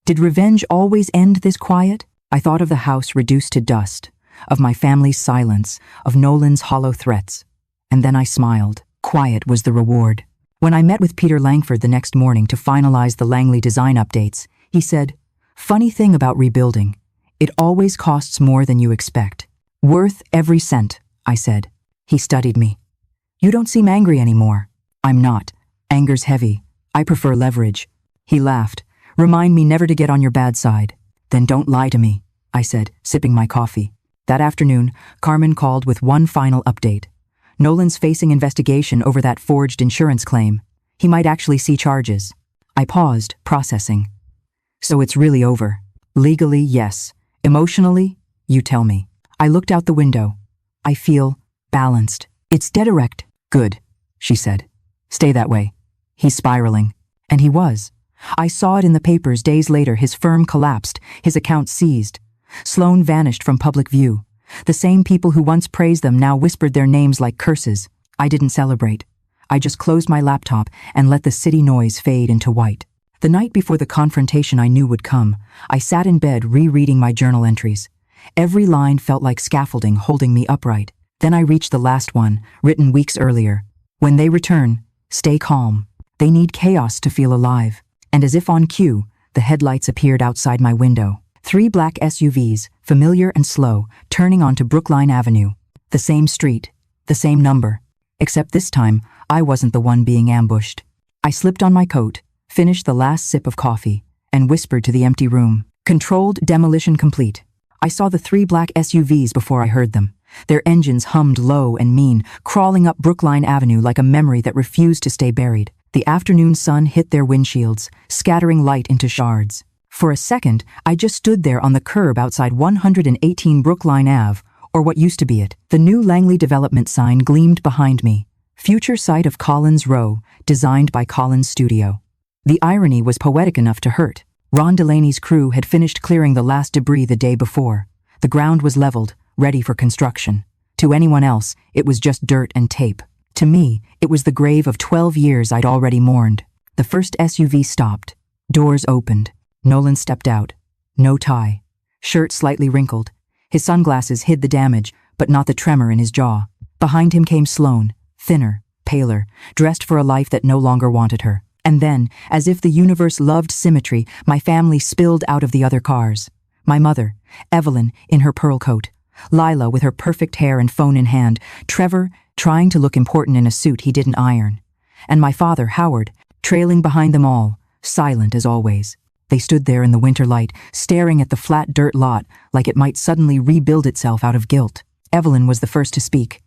Did revenge always end this quiet? I thought of the house reduced to dust, of my family's silence, of Nolan's hollow threats. And then I smiled. Quiet was the reward. When I met with Peter Langford the next morning to finalize the Langley design updates, he said, "Funny thing about rebuilding. It always costs more than you expect. Worth every cent," I said. He studied me. "You don't seem angry anymore." "I'm not. Anger's heavy. I prefer leverage." He laughed. "Remind me never to get on your bad side." "Then don't lie to me," I said, sipping my coffee. That afternoon, Carmen called with one final update. Nolan's facing investigation over that forged insurance claim. He might actually see charges. I paused, processing. "So it's really over." "Legally, yes. Emotionally, you tell me." I looked out the window. "I feel balanced. It's dead erect." "Good," she said. "Stay that way. He's spiraling." And he was. I saw it in the papers days later. His firm collapsed, his account seized. Sloane vanished from public view. The same people who once praised them now whispered their names like curses. I didn't celebrate. I just closed my laptop and let the city noise fade into white. The night before the confrontation I knew would come, I sat in bed rereading my journal entries. Every line felt like scaffolding holding me upright. Then I reached the last one, written weeks earlier. When they return, stay calm. They need chaos to feel alive. And as if on cue, the headlights appeared outside my window. 3 black SUVs, familiar and slow, turning onto Brookline Avenue. The same street, the same number. Except this time, I wasn't the one being ambushed. I slipped on my coat, finished the last sip of coffee, and whispered to the empty room. Controlled demolition complete. I saw the 3 black SUVs before I heard them. Their engines hummed low and mean, crawling up Brookline Avenue like a memory that refused to stay buried. The afternoon sun hit their windshields, scattering light into shards. For a second, I just stood there on the curb outside 118 Brookline Ave, or what used to be it. The new Langley development sign gleamed behind me. Future site of Collins Row, designed by Collins Studio. The irony was poetic enough to hurt. Ron Delaney's crew had finished clearing the last debris the day before. The ground was leveled, ready for construction. To anyone else, it was just dirt and tape. To me, it was the grave of 12 years I'd already mourned. The first SUV stopped. Doors opened. Nolan stepped out. No tie. Shirt slightly wrinkled. His sunglasses hid the damage, but not the tremor in his jaw. Behind him came Sloane, thinner, paler, dressed for a life that no longer wanted her. And then, as if the universe loved symmetry, my family spilled out of the other cars. My mother, Evelyn, in her pearl coat. Lila with her perfect hair and phone in hand. Trevor, trying to look important in a suit he didn't iron. And my father, Howard, trailing behind them all, silent as always. They stood there in the winter light, staring at the flat dirt lot like it might suddenly rebuild itself out of guilt. Evelyn was the first to speak.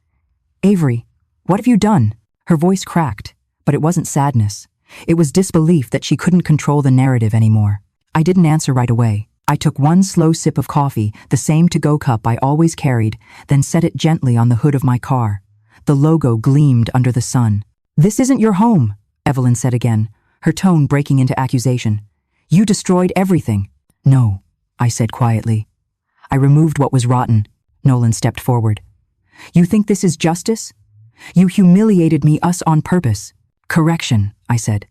"Avery, what have you done?" Her voice cracked, but it wasn't sadness. It was disbelief that she couldn't control the narrative anymore. I didn't answer right away. I took one slow sip of coffee, the same to-go cup I always carried, then set it gently on the hood of my car. The logo gleamed under the sun. "This isn't your home," Evelyn said again, her tone breaking into accusation. "You destroyed everything." "No," I said quietly. "I removed what was rotten." Nolan stepped forward. "You think this is justice? You humiliated us on purpose." "Correction," I said.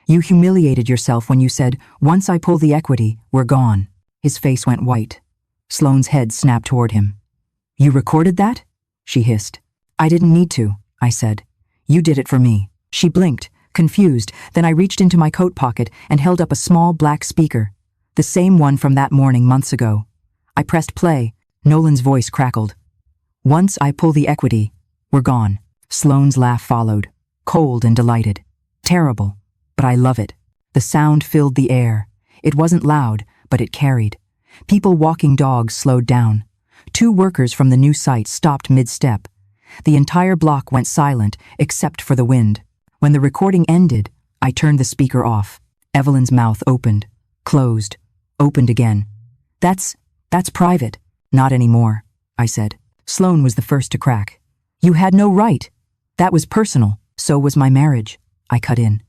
"You humiliated yourself when you said, 'Once I pull the equity, we're gone.'" His face went white. Sloane's head snapped toward him. "You recorded that?" she hissed. "I didn't need to," I said. "You did it for me." She blinked, confused, then I reached into my coat pocket and held up a small black speaker. The same one from that morning months ago. I pressed play. Nolan's voice crackled. "Once I pull the equity, we're gone." Sloane's laugh followed, cold and delighted. "Terrible, but I love it." The sound filled the air. It wasn't loud, but it carried. People walking dogs slowed down. 2 workers from the new site stopped mid-step. The entire block went silent, except for the wind. When the recording ended, I turned the speaker off. Evelyn's mouth opened, closed, opened again. That's private." "Not anymore," I said. Sloane was the first to crack. "You had no right. That was personal. So was my marriage," I cut in.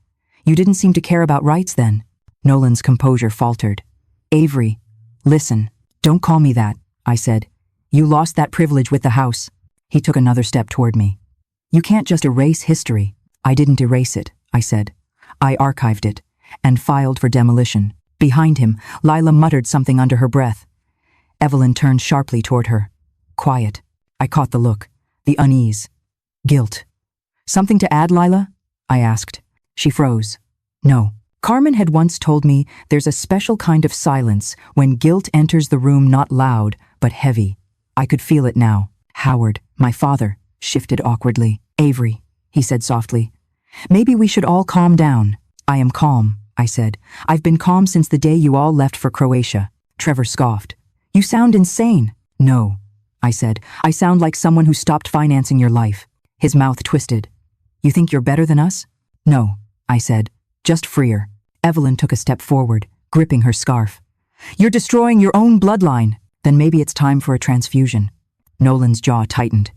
"You didn't seem to care about rights then." Nolan's composure faltered. "Avery, listen, don't call me that," I said. "You lost that privilege with the house." He took another step toward me. "You can't just erase history." "I didn't erase it," I said. "I archived it and filed for demolition." Behind him, Lila muttered something under her breath. Evelyn turned sharply toward her. Quiet. I caught the look, the unease. Guilt. "Something to add, Lila?" I asked. She froze. "No." Carmen had once told me there's a special kind of silence when guilt enters the room, not loud, but heavy. I could feel it now. Howard, my father, shifted awkwardly. "Avery," he said softly. "Maybe we should all calm down." "I am calm," I said. "I've been calm since the day you all left for Croatia." Trevor scoffed. "You sound insane." "No," I said. "I sound like someone who stopped financing your life." His mouth twisted. "You think you're better than us?" "No," I said. "Just freer." Evelyn took a step forward, gripping her scarf. "You're destroying your own bloodline." "Then maybe it's time for a transfusion." Nolan's jaw tightened.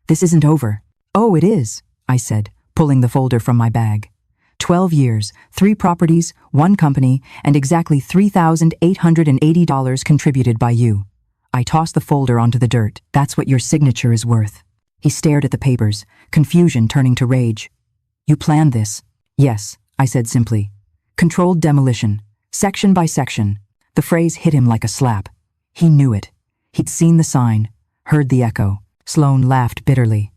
"This isn't over." "Oh, it is," I said, pulling the folder from my bag. 12 years, 3 properties, 1 company, and exactly $3,880 contributed by you. I tossed the folder onto the dirt. That's what your signature is worth. He stared at the papers, confusion turning to rage. You planned this? Yes, I said simply. Controlled demolition, section by section. The phrase hit him like a slap. He knew it. He'd seen the sign, heard the echo. Sloane laughed bitterly.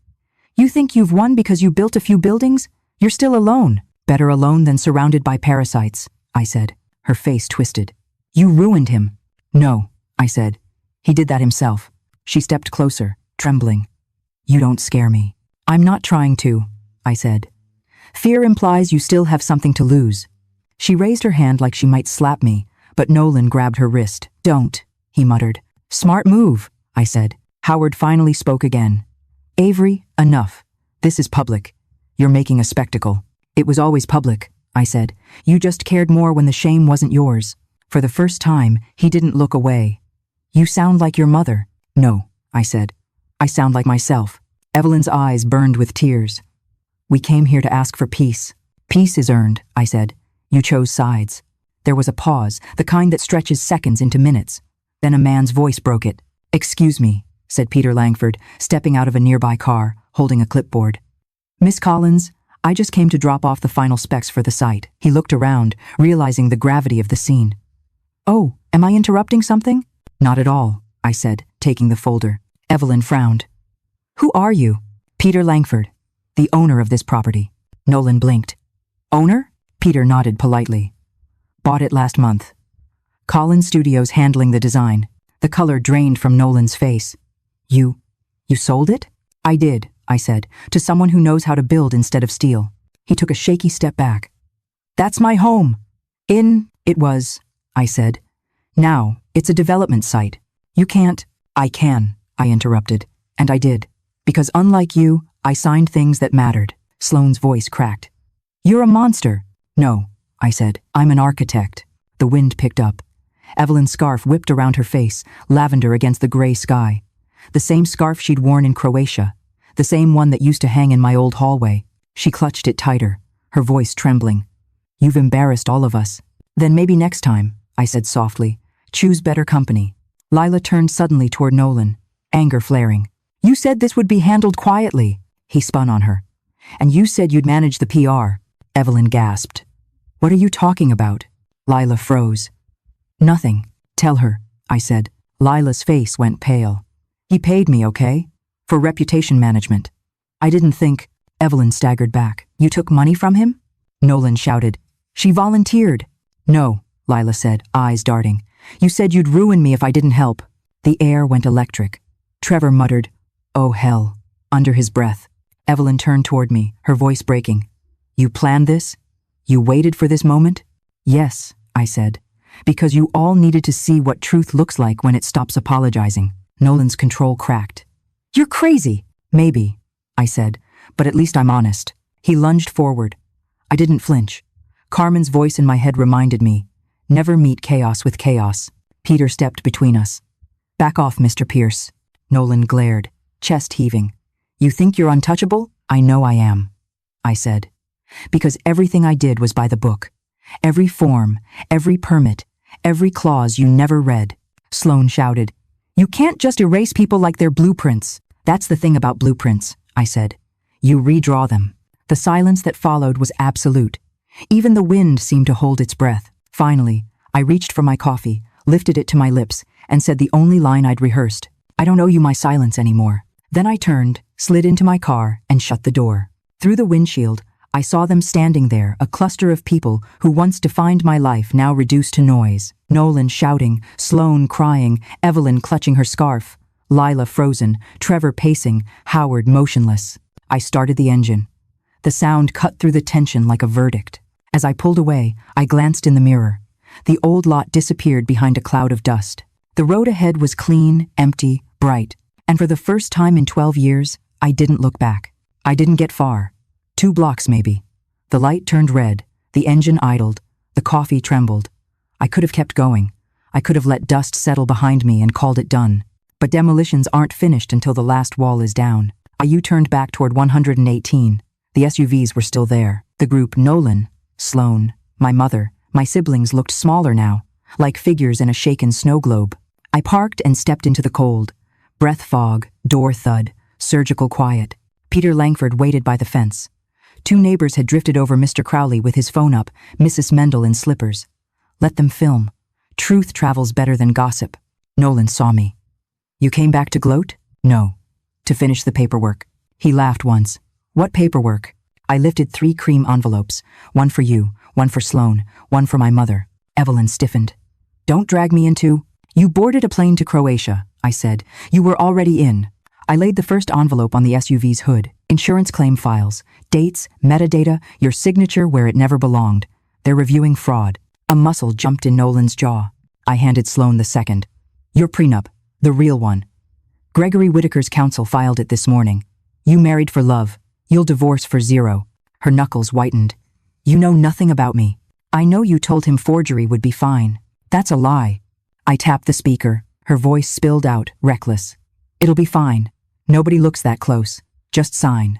You think you've won because you built a few buildings? You're still alone. Better alone than surrounded by parasites, I said. Her face twisted. You ruined him. No, I said. He did that himself. She stepped closer, trembling. You don't scare me. I'm not trying to, I said. Fear implies you still have something to lose. She raised her hand like she might slap me, but Nolan grabbed her wrist. Don't, he muttered. Smart move, I said. Howard finally spoke again. Avery, enough. This is public. You're making a spectacle. It was always public, I said. You just cared more when the shame wasn't yours. For the first time, he didn't look away. You sound like your mother. No, I said. I sound like myself. Evelyn's eyes burned with tears. We came here to ask for peace. Peace is earned, I said. You chose sides. There was a pause, the kind that stretches seconds into minutes. Then a man's voice broke it. Excuse me, said Peter Langford, stepping out of a nearby car, holding a clipboard. Miss Collins, I just came to drop off the final specs for the site. He looked around, realizing the gravity of the scene. Oh, am I interrupting something? Not at all, I said, taking the folder. Evelyn frowned. Who are you? Peter Langford, the owner of this property. Nolan blinked. Owner? Peter nodded politely. Bought it last month. Collins Studios handling the design. The color drained from Nolan's face. You sold it? I did, I said, to someone who knows how to build instead of steal. He took a shaky step back. That's my home. It was, I said. Now, it's a development site. You can't. I can, I interrupted. And I did. Because unlike you, I signed things that mattered. Sloane's voice cracked. You're a monster. No, I said. I'm an architect. The wind picked up. Evelyn's scarf whipped around her face, lavender against the gray sky. The same scarf she'd worn in Croatia. The same one that used to hang in my old hallway. She clutched it tighter, her voice trembling. You've embarrassed all of us. Then maybe next time, I said softly. Choose better company. Lila turned suddenly toward Nolan, anger flaring. You said this would be handled quietly. He spun on her. And you said you'd manage the PR. Evelyn gasped. What are you talking about? Lila froze. Nothing. Tell her, I said. Lila's face went pale. He paid me, okay? For reputation management. I didn't think. Evelyn staggered back. You took money from him? Nolan shouted. She volunteered. No, Lila said, eyes darting. You said you'd ruin me if I didn't help. The air went electric. Trevor muttered, oh hell, under his breath. Evelyn turned toward me, her voice breaking. You planned this? You waited for this moment? Yes, I said. Because you all needed to see what truth looks like when it stops apologizing. Nolan's control cracked. You're crazy. Maybe, I said, but at least I'm honest. He lunged forward. I didn't flinch. Carmen's voice in my head reminded me, never meet chaos with chaos. Peter stepped between us. Back off, Mr. Pierce. Nolan glared, chest heaving. You think you're untouchable? I know I am, I said. Because everything I did was by the book. Every form, every permit, every clause you never read. Sloane shouted. You can't just erase people like they're blueprints. That's the thing about blueprints, I said. You redraw them. The silence that followed was absolute. Even the wind seemed to hold its breath. Finally, I reached for my coffee, lifted it to my lips, and said the only line I'd rehearsed. I don't owe you my silence anymore. Then I turned, slid into my car, and shut the door. Through the windshield, I saw them standing there, a cluster of people who once defined my life, now reduced to noise. Nolan shouting, Sloane crying, Evelyn clutching her scarf, Lila frozen, Trevor pacing, Howard motionless. I started the engine. The sound cut through the tension like a verdict. As I pulled away, I glanced in the mirror. The old lot disappeared behind a cloud of dust. The road ahead was clean, empty, bright, and for the first time in 12 years, I didn't look back. I didn't get far. 2 blocks maybe. The light turned red, the engine idled, the coffee trembled. I could have kept going. I could have let dust settle behind me and called it done. But demolitions aren't finished until the last wall is down. I U-turned back toward 118. The SUVs were still there. The group Nolan, Sloane, my mother, my siblings looked smaller now, like figures in a shaken snow globe. I parked and stepped into the cold. Breath fog, door thud, surgical quiet. Peter Langford waited by the fence. 2 neighbors had drifted over Mr. Crowley with his phone up, Mrs. Mendel in slippers. Let them film. Truth travels better than gossip. Nolan saw me. You came back to gloat? No. To finish the paperwork. He laughed once. What paperwork? I lifted 3 cream envelopes. 1 for you, 1 for Sloane, 1 for my mother. Evelyn stiffened. Don't drag me into... You boarded a plane to Croatia, I said. You were already in. I laid the first envelope on the SUV's hood. Insurance claim files, dates, metadata, your signature where it never belonged. They're reviewing fraud. A muscle jumped in Nolan's jaw. I handed Sloane the second. Your prenup, the real one. Gregory Whitaker's counsel filed it this morning. You married for love. You'll divorce for 0. Her knuckles whitened. You know nothing about me. I know you told him forgery would be fine. That's a lie. I tapped the speaker. Her voice spilled out, reckless. It'll be fine. Nobody looks that close. Just sign.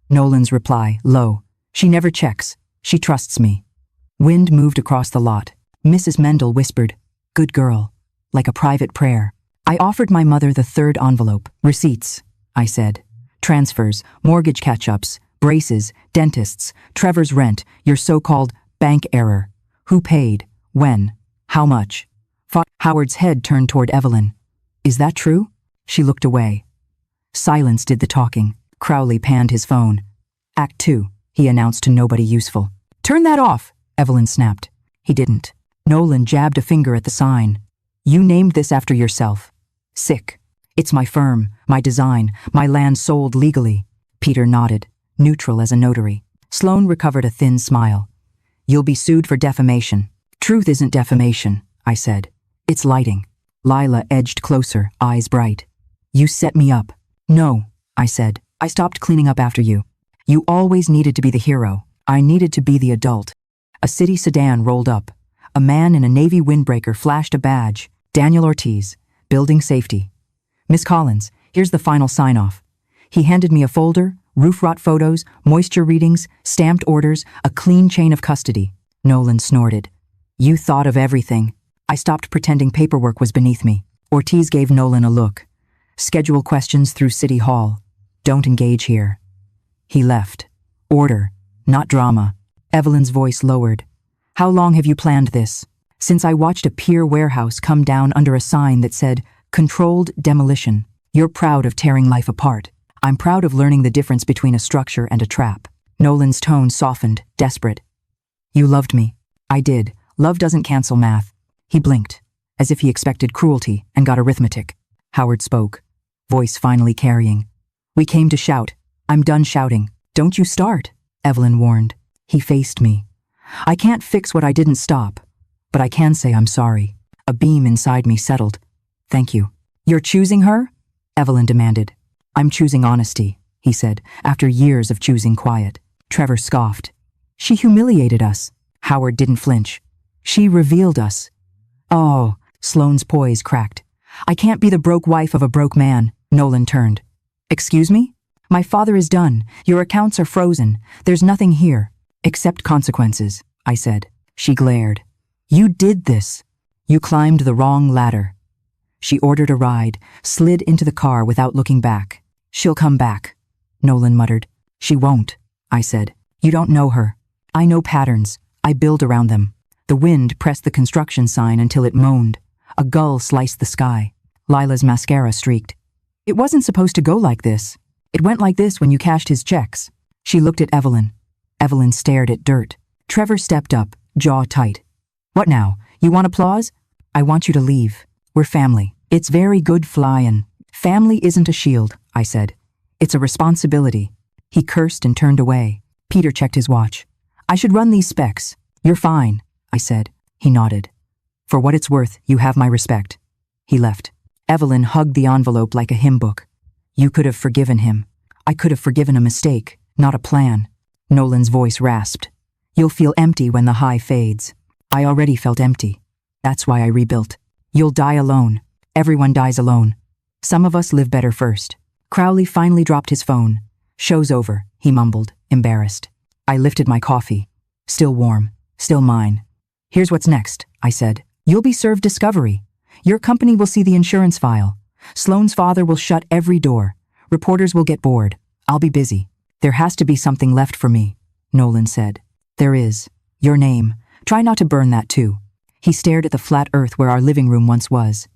Nolan's reply, low. She never checks. She trusts me. Wind moved across the lot. Mrs. Mendel whispered, good girl, like a private prayer. I offered my mother the 3rd envelope. Receipts, I said. Transfers, mortgage catch-ups, braces, dentists, Trevor's rent, your so-called bank error. Who paid? When? How much? Howard's head turned toward Evelyn. Is that true? She looked away. Silence did the talking. Crowley panned his phone. Act 2, he announced to nobody useful. Turn that off, Evelyn snapped. He didn't. Nolan jabbed a finger at the sign. You named this after yourself. Sick. It's my firm, my design, my land sold legally. Peter nodded, neutral as a notary. Sloane recovered a thin smile. You'll be sued for defamation. Truth isn't defamation, I said. It's lighting. Lila edged closer, eyes bright. You set me up. No, I said. I stopped cleaning up after you. You always needed to be the hero. I needed to be the adult. A city sedan rolled up. A man in a Navy windbreaker flashed a badge. Daniel Ortiz, building safety. Miss Collins, here's the final sign-off. He handed me a folder, roof rot photos, moisture readings, stamped orders, a clean chain of custody. Nolan snorted. You thought of everything. I stopped pretending paperwork was beneath me. Ortiz gave Nolan a look. Schedule questions through City Hall. Don't engage here. He left. Order, not drama. Evelyn's voice lowered. How long have you planned this? Since I watched a pier warehouse come down under a sign that said, Controlled Demolition. You're proud of tearing life apart. I'm proud of learning the difference between a structure and a trap. Nolan's tone softened, desperate. You loved me. I did. Love doesn't cancel math. He blinked, as if he expected cruelty, and got arithmetic. Howard spoke, voice finally carrying. We came to shout. I'm done shouting. Don't you start, Evelyn warned. He faced me. I can't fix what I didn't stop, but I can say I'm sorry. A beam inside me settled. Thank you. You're choosing her? Evelyn demanded. I'm choosing honesty, he said, after years of choosing quiet. Trevor scoffed. She humiliated us. Howard didn't flinch. She revealed us. Oh, Sloane's poise cracked. I can't be the broke wife of a broke man. Nolan turned. Excuse me? My father is done. Your accounts are frozen. There's nothing here. Except consequences, I said. She glared. You did this. You climbed the wrong ladder. She ordered a ride, slid into the car without looking back. She'll come back, Nolan muttered. She won't, I said. You don't know her. I know patterns. I build around them. The wind pressed the construction sign until it moaned. A gull sliced the sky. Lila's mascara streaked. It wasn't supposed to go like this. It went like this when you cashed his checks. She looked at Evelyn. Evelyn stared at dirt. Trevor stepped up, jaw tight. What now? You want applause? I want you to leave. We're family. It's very good flyin'. Family isn't a shield, I said. It's a responsibility. He cursed and turned away. Peter checked his watch. I should run these specs. You're fine, I said. He nodded. For what it's worth, you have my respect. He left. Evelyn hugged the envelope like a hymn book. You could have forgiven him. I could have forgiven a mistake, not a plan. Nolan's voice rasped. You'll feel empty when the high fades. I already felt empty. That's why I rebuilt. You'll die alone. Everyone dies alone. Some of us live better first. Crowley finally dropped his phone. Show's over, he mumbled, embarrassed. I lifted my coffee. Still warm. Still mine. Here's what's next, I said. You'll be served discovery. Your company will see the insurance file. Sloane's father will shut every door. Reporters will get bored. I'll be busy. There has to be something left for me, Nolan said. There is. Your name. Try not to burn that too. He stared at the flat earth where our living room once was.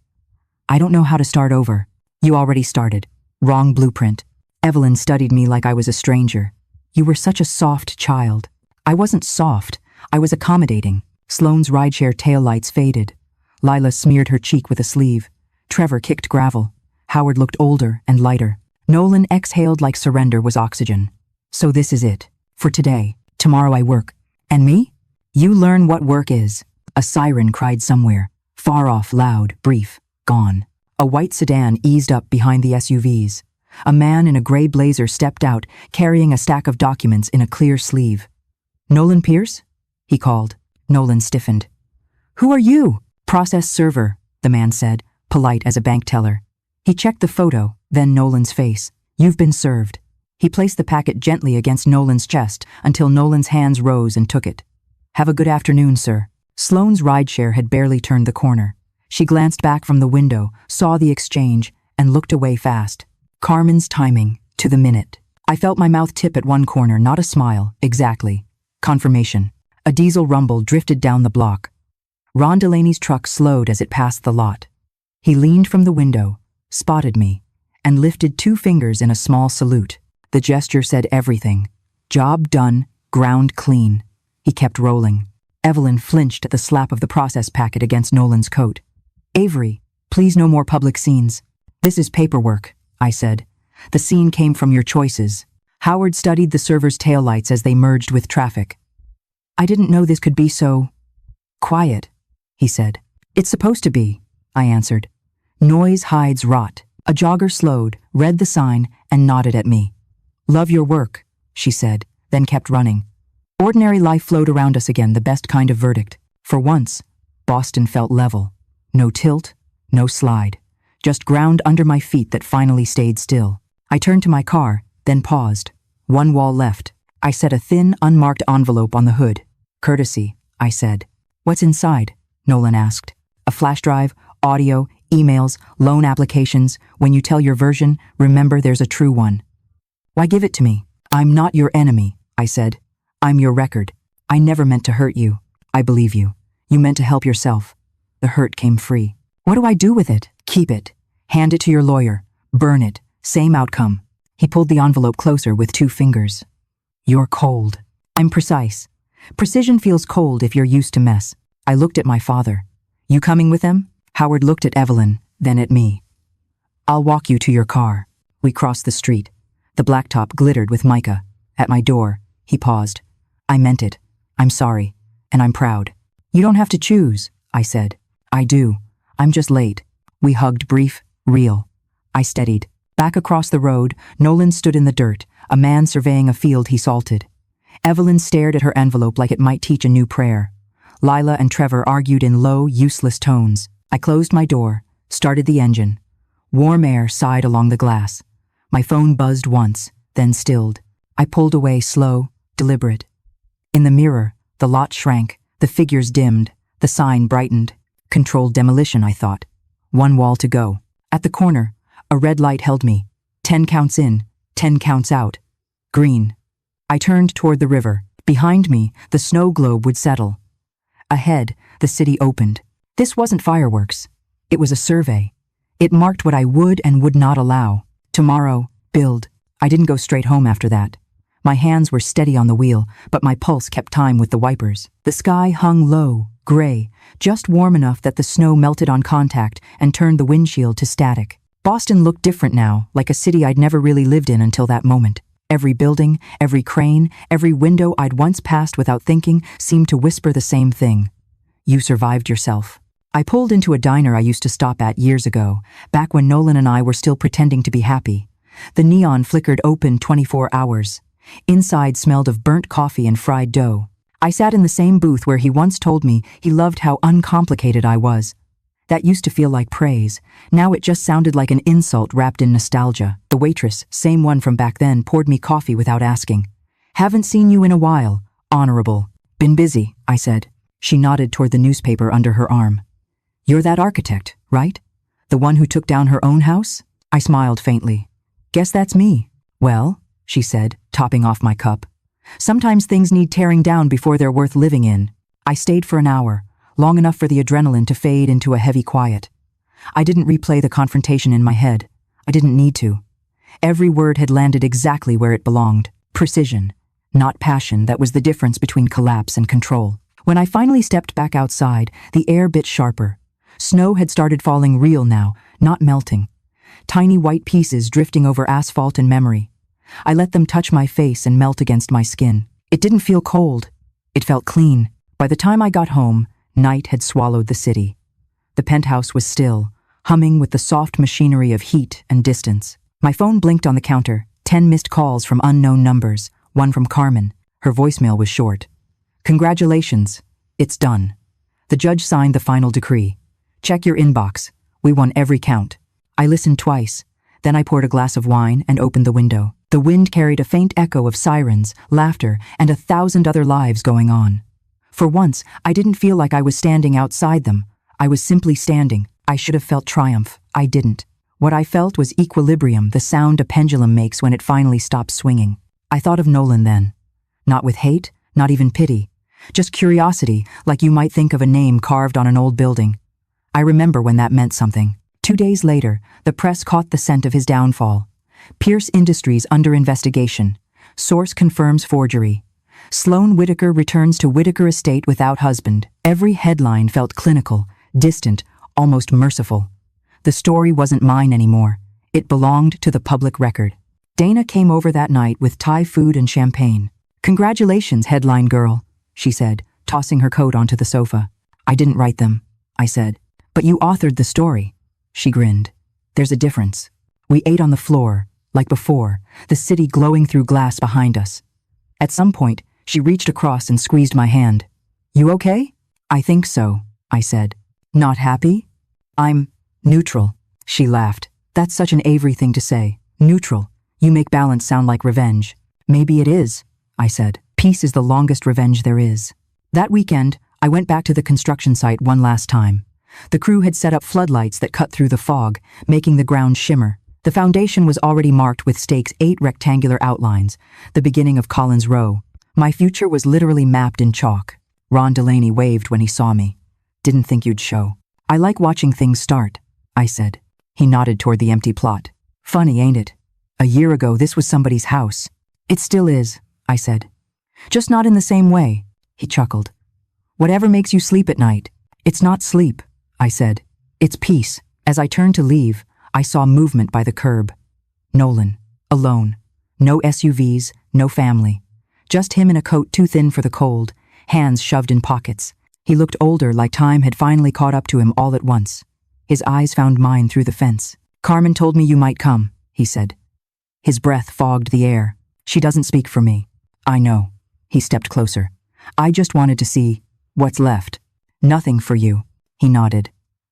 I don't know how to start over. You already started. Wrong blueprint. Evelyn studied me like I was a stranger. You were such a soft child. I wasn't soft. I was accommodating. Sloane's rideshare taillights faded. Lila smeared her cheek with a sleeve. Trevor kicked gravel. Howard looked older and lighter. Nolan exhaled like surrender was oxygen. So this is it. For today. Tomorrow I work. And me? You learn what work is. A siren cried somewhere. Far off, loud, brief, gone. A white sedan eased up behind the SUVs. A man in a gray blazer stepped out, carrying a stack of documents in a clear sleeve. Nolan Pierce? He called. Nolan stiffened. Who are you? Process server, the man said, polite as a bank teller. He checked the photo, then Nolan's face. You've been served. He placed the packet gently against Nolan's chest until Nolan's hands rose and took it. Have a good afternoon, sir. Sloane's rideshare had barely turned the corner. She glanced back from the window, saw the exchange, and looked away fast. Carmen's timing, to the minute. I felt my mouth tip at one corner, not a smile, exactly. Confirmation. A diesel rumble drifted down the block. Ron Delaney's truck slowed as it passed the lot. He leaned from the window, spotted me, and lifted 2 fingers in a small salute. The gesture said everything. Job done, ground clean. He kept rolling. Evelyn flinched at the slap of the process packet against Nolan's coat. Avery, please no more public scenes. This is paperwork, I said. The scene came from your choices. Howard studied the server's taillights as they merged with traffic. I didn't know this could be so quiet, he said. It's supposed to be, I answered. Noise hides rot. A jogger slowed, read the sign, and nodded at me. Love your work, she said, then kept running. Ordinary life flowed around us again, the best kind of verdict. For once, Boston felt level. No tilt, no slide. Just ground under my feet that finally stayed still. I turned to my car, then paused. One wall left. I set a thin, unmarked envelope on the hood. Courtesy, I said. What's inside? Nolan asked. A flash drive, audio, emails, loan applications. When you tell your version, remember there's a true one. Why give it to me? I'm not your enemy, I said. I'm your record. I never meant to hurt you. I believe you. You meant to help yourself. The hurt came free. What do I do with it? Keep it. Hand it to your lawyer. Burn it. Same outcome. He pulled the envelope closer with 2 fingers. You're cold. I'm precise. Precision feels cold if you're used to mess. I looked at my father. You coming with them? Howard looked at Evelyn, then at me. I'll walk you to your car. We crossed the street. The blacktop glittered with mica. At my door, he paused. I meant it. I'm sorry. And I'm proud. You don't have to choose, I said. I do. I'm just late. We hugged, brief, real. I steadied. Back across the road, Nolan stood in the dirt, a man surveying a field he salted. Evelyn stared at her envelope like it might teach a new prayer. Lila and Trevor argued in low, useless tones. I closed my door, started the engine. Warm air sighed along the glass. My phone buzzed once, then stilled. I pulled away, slow, deliberate. In the mirror, the lot shrank, the figures dimmed, the sign brightened. Controlled demolition, I thought. 1 wall to go. At the corner, a red light held me. 10 counts in, 10 counts out. Green. I turned toward the river. Behind me, the snow globe would settle. Ahead, the city opened. This wasn't fireworks. It was a survey. It marked what I would and would not allow. Tomorrow, build. I didn't go straight home after that. My hands were steady on the wheel, but my pulse kept time with the wipers. The sky hung low, gray, just warm enough that the snow melted on contact and turned the windshield to static. Boston looked different now, like a city I'd never really lived in until that moment. Every building, every crane, every window I'd once passed without thinking seemed to whisper the same thing. You survived yourself. I pulled into a diner I used to stop at years ago, back when Nolan and I were still pretending to be happy. The neon flickered open 24 hours. Inside smelled of burnt coffee and fried dough. I sat in the same booth where he once told me he loved how uncomplicated I was. That used to feel like praise. Now it just sounded like an insult wrapped in nostalgia. The waitress, same one from back then, poured me coffee without asking. Haven't seen you in a while. Honorable. Been busy, I said. She nodded toward the newspaper under her arm. You're that architect, right? The one who took down her own house? I smiled faintly. Guess that's me. Well, she said, topping off my cup. Sometimes things need tearing down before they're worth living in. I stayed for an hour, long enough for the adrenaline to fade into a heavy quiet. I didn't replay the confrontation in my head. I didn't need to. Every word had landed exactly where it belonged. Precision, not passion. That was the difference between collapse and control. When I finally stepped back outside, the air bit sharper. Snow had started falling real now, not melting. Tiny white pieces drifting over asphalt and memory. I let them touch my face and melt against my skin. It didn't feel cold. It felt clean. By the time I got home, night had swallowed the city. The penthouse was still, humming with the soft machinery of heat and distance. My phone blinked on the counter, 10 missed calls from unknown numbers, one from Carmen. Her voicemail was short. Congratulations. It's done. The judge signed the final decree. Check your inbox. We won every count. I listened twice. Then I poured a glass of wine and opened the window. The wind carried a faint echo of sirens, laughter, and 1,000 other lives going on. For once, I didn't feel like I was standing outside them. I was simply standing. I should have felt triumph. I didn't. What I felt was equilibrium, the sound a pendulum makes when it finally stops swinging. I thought of Nolan then. Not with hate, not even pity. Just curiosity, like you might think of a name carved on an old building. I remember when that meant something. 2 days later, the press caught the scent of his downfall. Pierce Industries under investigation. Source confirms forgery. Sloan Whitaker returns to Whitaker estate without husband. Every headline felt clinical, distant, almost merciful. The story wasn't mine anymore. It belonged to the public record. Dana came over that night with Thai food and champagne. Congratulations, headline girl, she said, tossing her coat onto the sofa. I didn't write them, I said. But you authored the story. She grinned. There's a difference. We ate on the floor, like before, the city glowing through glass behind us. At some point, she reached across and squeezed my hand. You okay? I think so, I said. Not happy? I'm neutral. She laughed. That's such an Avery thing to say. Neutral. You make balance sound like revenge. Maybe it is, I said. Peace is the longest revenge there is. That weekend, I went back to the construction site one last time. The crew had set up floodlights that cut through the fog, making the ground shimmer. The foundation was already marked with stakes 8 rectangular outlines, the beginning of Collins Row. My future was literally mapped in chalk. Ron Delaney waved when he saw me. Didn't think you'd show. I like watching things start, I said. He nodded toward the empty plot. Funny, ain't it? A year ago, this was somebody's house. It still is, I said. Just not in the same way, he chuckled. Whatever makes you sleep at night. It's not sleep, I said. It's peace. As I turned to leave, I saw movement by the curb. Nolan, alone. No SUVs, no family. Just him in a coat too thin for the cold, hands shoved in pockets. He looked older, like time had finally caught up to him all at once. His eyes found mine through the fence. Carmen told me you might come, he said. His breath fogged the air. She doesn't speak for me. I know. He stepped closer. I just wanted to see what's left. Nothing for you. He nodded.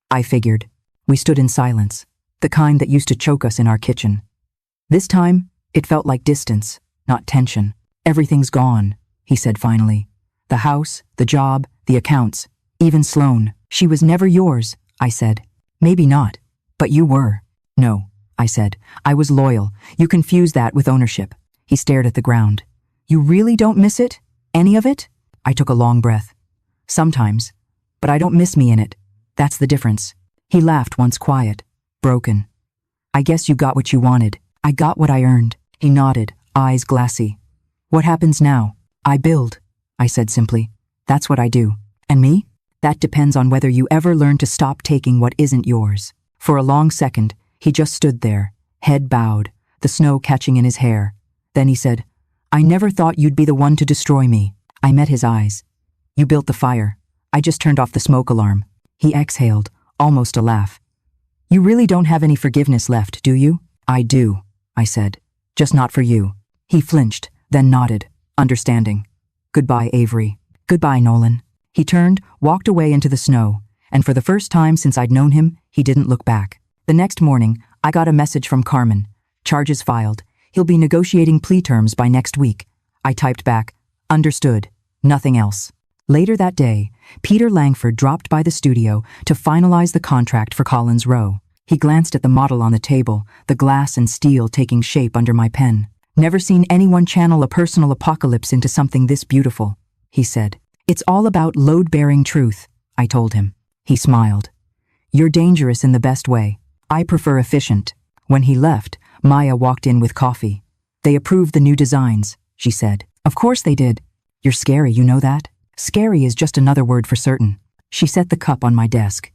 I figured. We stood in silence, the kind that used to choke us in our kitchen. This time, it felt like distance, not tension. Everything's gone, he said finally. The house, the job, the accounts, even Sloan. She was never yours, I said. Maybe not, but you were. No, I said. I was loyal. You confuse that with ownership. He stared at the ground. You really don't miss it? Any of it? I took a long breath. Sometimes, but I don't miss me in it. That's the difference. He laughed once quiet, broken. I guess you got what you wanted. I got what I earned. He nodded, eyes glassy. What happens now? I build, I said simply. That's what I do. And me? That depends on whether you ever learn to stop taking what isn't yours. For a long second, he just stood there, head bowed, the snow catching in his hair. Then he said, I never thought you'd be the one to destroy me. I met his eyes. You built the fire. I just turned off the smoke alarm. He exhaled, almost a laugh. You really don't have any forgiveness left, do you? I do, I said. Just not for you. He flinched, then nodded, understanding. Goodbye, Avery. Goodbye, Nolan. He turned, walked away into the snow, and for the first time since I'd known him, he didn't look back. The next morning, I got a message from Carmen. Charges filed. He'll be negotiating plea terms by next week. I typed back, understood. Nothing else. Later that day, Peter Langford dropped by the studio to finalize the contract for Collins Row. He glanced at the model on the table, the glass and steel taking shape under my pen. "Never seen anyone channel a personal apocalypse into something this beautiful," he said. "It's all about load-bearing truth," I told him. He smiled. "You're dangerous in the best way. I prefer efficient." When he left, Maya walked in with coffee. "They approved the new designs," she said. "Of course they did. You're scary, you know that? Scary is just another word for certain." She set the cup on my desk.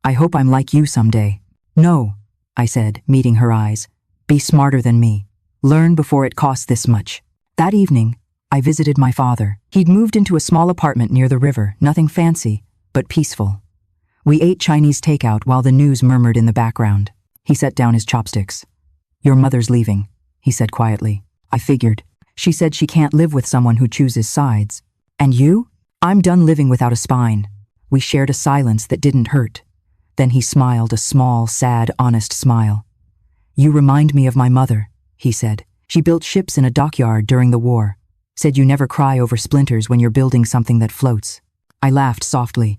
"I hope I'm like you someday." "No," I said, meeting her eyes. "Be smarter than me. Learn before it costs this much." That evening, I visited my father. He'd moved into a small apartment near the river, nothing fancy, but peaceful. We ate Chinese takeout while the news murmured in the background. He set down his chopsticks. "Your mother's leaving," he said quietly. I figured. She said she can't live with someone who chooses sides. "And you?" "I'm done living without a spine." We shared a silence that didn't hurt. Then he smiled, a small, sad, honest smile. "You remind me of my mother," he said. "She built ships in a dockyard during the war. Said you never cry over splinters when you're building something that floats." I laughed softly.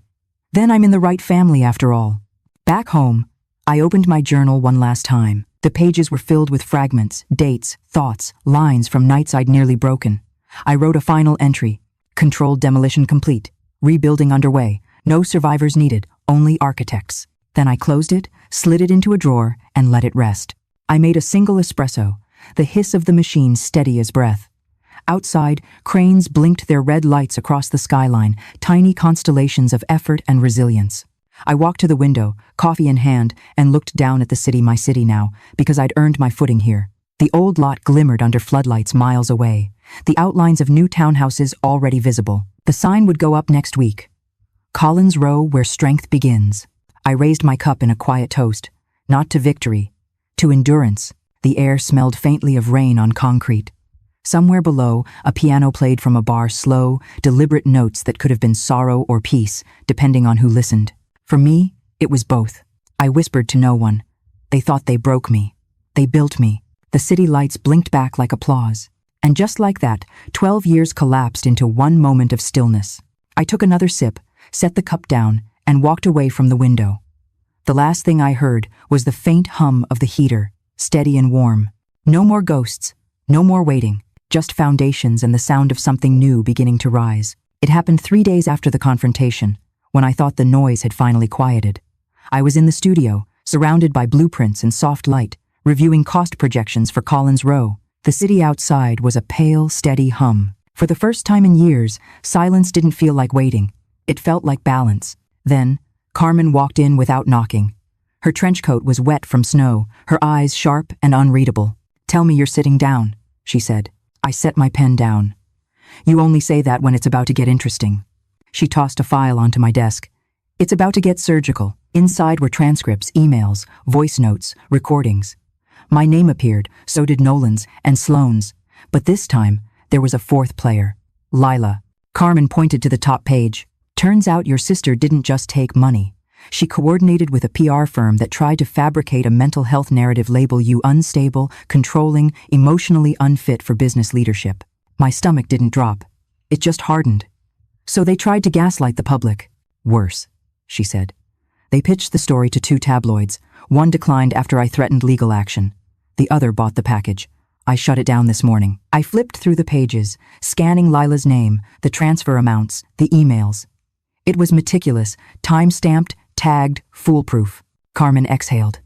Then I'm in the right family after all. Back home, I opened my journal one last time. The pages were filled with fragments, dates, thoughts, lines from nights I'd nearly broken. I wrote a final entry. "Controlled demolition complete. Rebuilding underway. No survivors needed, only architects." Then I closed it, slid it into a drawer, and let it rest. I made a single espresso, the hiss of the machine steady as breath. Outside, cranes blinked their red lights across the skyline, tiny constellations of effort and resilience. I walked to the window, coffee in hand, and looked down at the city, my city now, because I'd earned my footing here. The old lot glimmered under floodlights miles away, the outlines of new townhouses already visible. The sign would go up next week. "Collins Row, where strength begins." I raised my cup in a quiet toast, not to victory, to endurance. The air smelled faintly of rain on concrete. Somewhere below, a piano played from a bar slow, deliberate notes that could have been sorrow or peace, depending on who listened. For me, it was both. I whispered to no one. They thought they broke me. They built me. The city lights blinked back like applause. And just like that, 12 years collapsed into one moment of stillness. I took another sip, set the cup down, and walked away from the window. The last thing I heard was the faint hum of the heater, steady and warm. No more ghosts, no more waiting, just foundations and the sound of something new beginning to rise. It happened 3 days after the confrontation, when I thought the noise had finally quieted. I was in the studio, surrounded by blueprints and soft light, reviewing cost projections for Collins Row. The city outside was a pale, steady hum. For the first time in years, silence didn't feel like waiting. It felt like balance. Then, Carmen walked in without knocking. Her trench coat was wet from snow, her eyes sharp and unreadable. "Tell me you're sitting down," she said. I set my pen down. "You only say that when it's about to get interesting." She tossed a file onto my desk. "It's about to get surgical." Inside were transcripts, emails, voice notes, recordings. My name appeared, so did Nolan's and Sloane's. But this time, there was a fourth player. Lila. Carmen pointed to the top page. "Turns out your sister didn't just take money. She coordinated with a PR firm that tried to fabricate a mental health narrative, label you unstable, controlling, emotionally unfit for business leadership." My stomach didn't drop. It just hardened. "So they tried to gaslight the public." "Worse," she said. "They pitched the story to 2 tabloids. One declined after I threatened legal action. The other bought the package. I shut it down this morning." I flipped through the pages, scanning Lila's name, the transfer amounts, the emails. It was meticulous, time-stamped, tagged, foolproof. Carmen exhaled.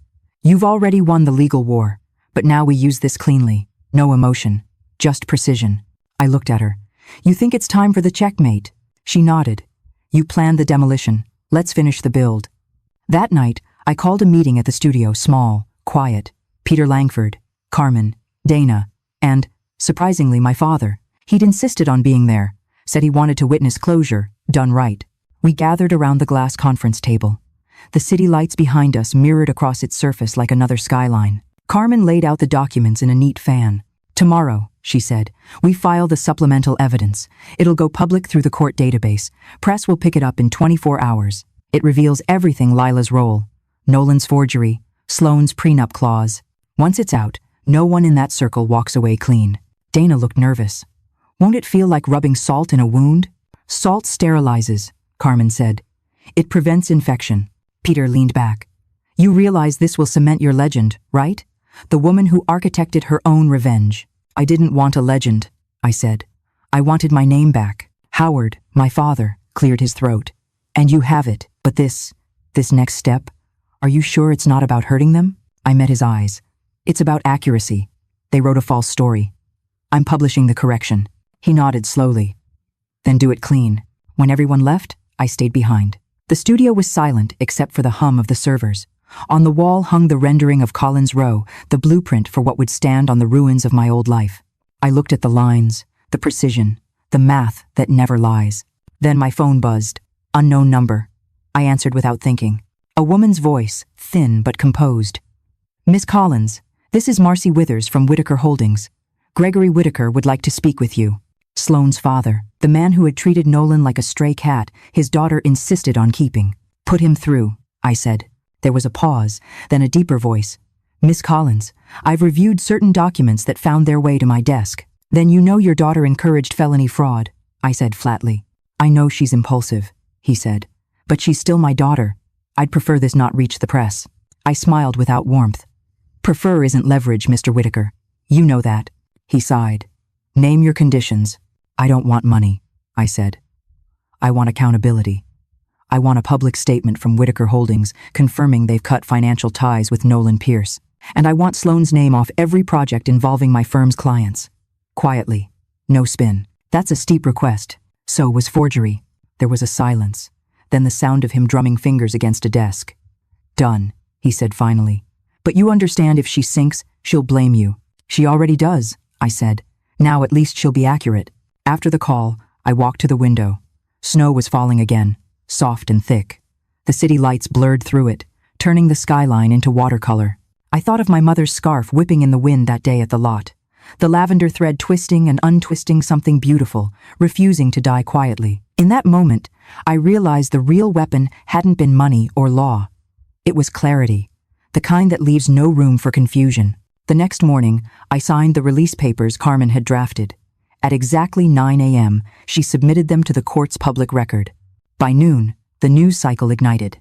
"You've already won the legal war, but now we use this cleanly. No emotion, just precision." I looked at her. "You think it's time for the checkmate?" She nodded. "You planned the demolition. Let's finish the build." That night, I called a meeting at the studio, small, quiet. Peter Langford, Carmen, Dana, and, surprisingly, my father. He'd insisted on being there, said he wanted to witness closure, done right. We gathered around the glass conference table. The city lights behind us mirrored across its surface like another skyline. Carmen laid out the documents in a neat fan. "Tomorrow," she said, "we file the supplemental evidence. It'll go public through the court database. Press will pick it up in 24 hours. It reveals everything: Lila's role, Nolan's forgery, Sloane's prenup clause. Once it's out, no one in that circle walks away clean." Dana looked nervous. "Won't it feel like rubbing salt in a wound?" Salt sterilizes, Carmen said. It prevents infection. Peter leaned back. You realize this will cement your legend, right? The woman who architected her own revenge. I didn't want a legend, I said. I wanted my name back. Howard, my father, cleared his throat. And you have it. But this next step, are you sure it's not about hurting them? I met his eyes. It's about accuracy. They wrote a false story. I'm publishing the correction. He nodded slowly. Then do it clean. When everyone left, I stayed behind. The studio was silent except for the hum of the servers. On the wall hung the rendering of Collins Row, the blueprint for what would stand on the ruins of my old life. I looked at the lines, the precision, the math that never lies. Then my phone buzzed. Unknown number. I answered without thinking. A woman's voice, thin but composed. Miss Collins, this is Marcy Withers from Whitaker Holdings. Gregory Whitaker would like to speak with you. Sloane's father, the man who had treated Nolan like a stray cat, his daughter insisted on keeping. Put him through, I said. There was a pause, then a deeper voice. Miss Collins, I've reviewed certain documents that found their way to my desk. Then you know your daughter encouraged felony fraud, I said flatly. I know she's impulsive, he said. But she's still my daughter. I'd prefer this not reach the press. I smiled without warmth. Prefer isn't leverage, Mr. Whitaker. You know that. He sighed. Name your conditions. I don't want money, I said. I want accountability. I want a public statement from Whitaker Holdings confirming they've cut financial ties with Nolan Pierce. And I want Sloane's name off every project involving my firm's clients. Quietly. No spin. That's a steep request. So was forgery. There was a silence. Then the sound of him drumming fingers against a desk. Done, he said finally. But you understand if she sinks, she'll blame you. She already does, I said. Now at least she'll be accurate. After the call, I walked to the window. Snow was falling again, soft and thick. The city lights blurred through it, turning the skyline into watercolor. I thought of my mother's scarf whipping in the wind that day at the lot. The lavender thread twisting and untwisting something beautiful, refusing to die quietly. In that moment, I realized the real weapon hadn't been money or law. It was clarity, the kind that leaves no room for confusion. The next morning, I signed the release papers Carmen had drafted. At exactly 9 a.m., she submitted them to the court's public record. By noon, the news cycle ignited.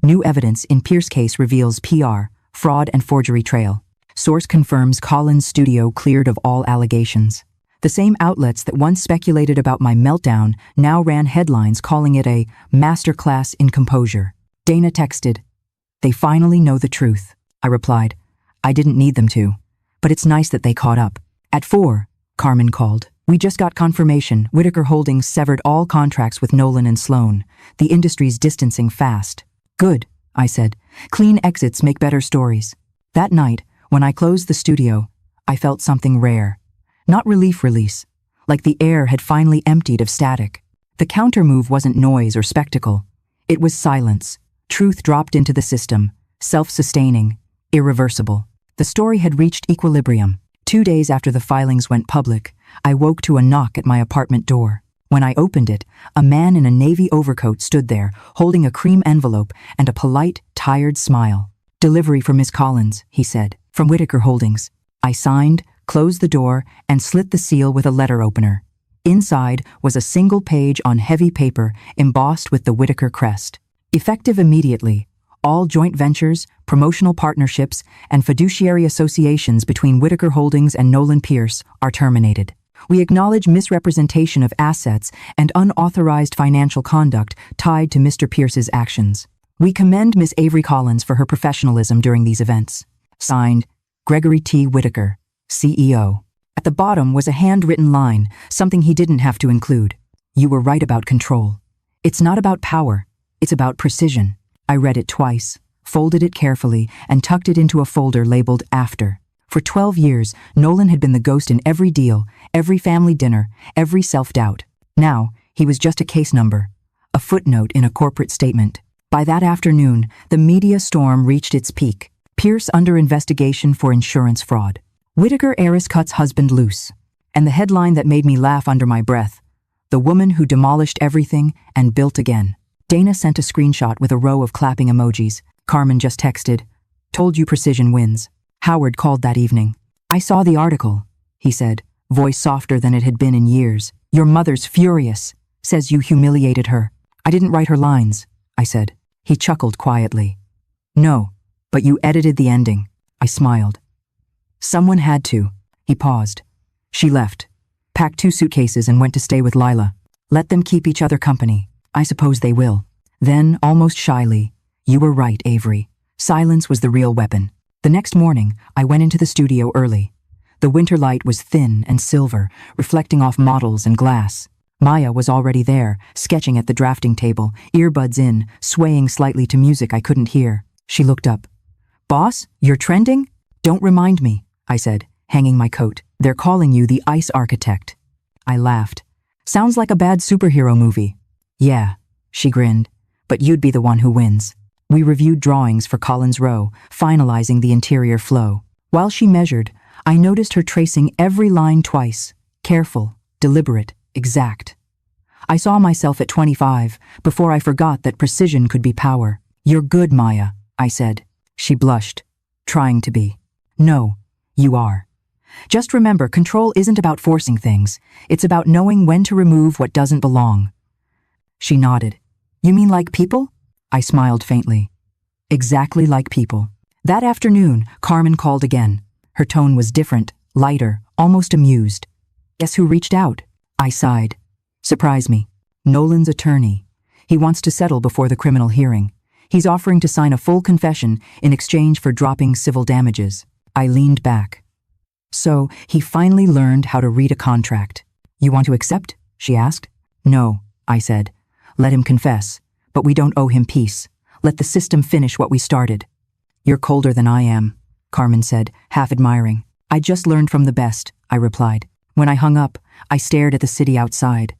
New evidence in Pierce case reveals PR, fraud and forgery trail. Source confirms Collins' studio cleared of all allegations. The same outlets that once speculated about my meltdown now ran headlines calling it a masterclass in composure. Dana texted, "They finally know the truth." I replied, "I didn't need them to, but it's nice that they caught up." At 4, Carmen called. "We just got confirmation Whitaker Holdings severed all contracts with Nolan and Sloane. The industry's distancing fast." "Good," I said. "Clean exits make better stories." That night, when I closed the studio, I felt something rare. Not release, like the air had finally emptied of static. The countermove wasn't noise or spectacle. It was silence. Truth dropped into the system, self-sustaining, irreversible. The story had reached equilibrium. 2 days after the filings went public, I woke to a knock at my apartment door. When I opened it, a man in a navy overcoat stood there, holding a cream envelope and a polite, tired smile. "Delivery for Miss Collins," he said, "from Whitaker Holdings." I signed, closed the door, and slit the seal with a letter opener. Inside was a single page on heavy paper embossed with the Whitaker crest. Effective immediately, all joint ventures, promotional partnerships, and fiduciary associations between Whitaker Holdings and Nolan Pierce are terminated. We acknowledge misrepresentation of assets and unauthorized financial conduct tied to Mr. Pierce's actions. We commend Ms. Avery Collins for her professionalism during these events. Signed, Gregory T. Whitaker, CEO. At the bottom was a handwritten line, something he didn't have to include. "You were right about control. It's not about power, it's about precision." I read it twice, folded it carefully, and tucked it into a folder labeled After. For 12 years, Nolan had been the ghost in every deal, every family dinner, every self-doubt. Now, he was just a case number, a footnote in a corporate statement. By that afternoon, the media storm reached its peak. Pierce under investigation for insurance fraud. Whitaker heiress cuts husband loose. And the headline that made me laugh under my breath, "The woman who demolished everything and built again." Dana sent a screenshot with a row of clapping emojis. Carmen just texted, "Told you precision wins." Howard called that evening. "I saw the article," he said, voice softer than it had been in years. "Your mother's furious. Says you humiliated her. I didn't write her lines, I said. He chuckled quietly. No, but you edited the ending. I smiled. Someone had to. He paused. She left, packed 2 suitcases and went to stay with Lila. Let them keep each other company. I suppose they will. Then, almost shyly, you were right, Avery. Silence was the real weapon. The next morning, I went into the studio early. The winter light was thin and silver, reflecting off models and glass. Maya was already there, sketching at the drafting table, earbuds in, swaying slightly to music I couldn't hear. She looked up. Boss, you're trending? Don't remind me, I said, hanging my coat. They're calling you the Ice Architect. I laughed. Sounds like a bad superhero movie. Yeah, she grinned, but you'd be the one who wins. We reviewed drawings for Collins Row, finalizing the interior flow. While she measured, I noticed her tracing every line twice, careful, deliberate, exact. I saw myself at 25, before I forgot that precision could be power. You're good, Maya, I said. She blushed, trying to be. No, you are. Just remember, control isn't about forcing things. It's about knowing when to remove what doesn't belong. She nodded. You mean like people? I smiled faintly. Exactly like people. That afternoon, Carmen called again. Her tone was different, lighter, almost amused. Guess who reached out? I sighed. Surprise me. Nolan's attorney. He wants to settle before the criminal hearing. He's offering to sign a full confession in exchange for dropping civil damages. I leaned back. So, he finally learned how to read a contract. You want to accept? She asked. No, I said. Let him confess. But we don't owe him peace. Let the system finish what we started. You're colder than I am, Carmen said, half admiring. I just learned from the best, I replied. When I hung up, I stared at the city outside.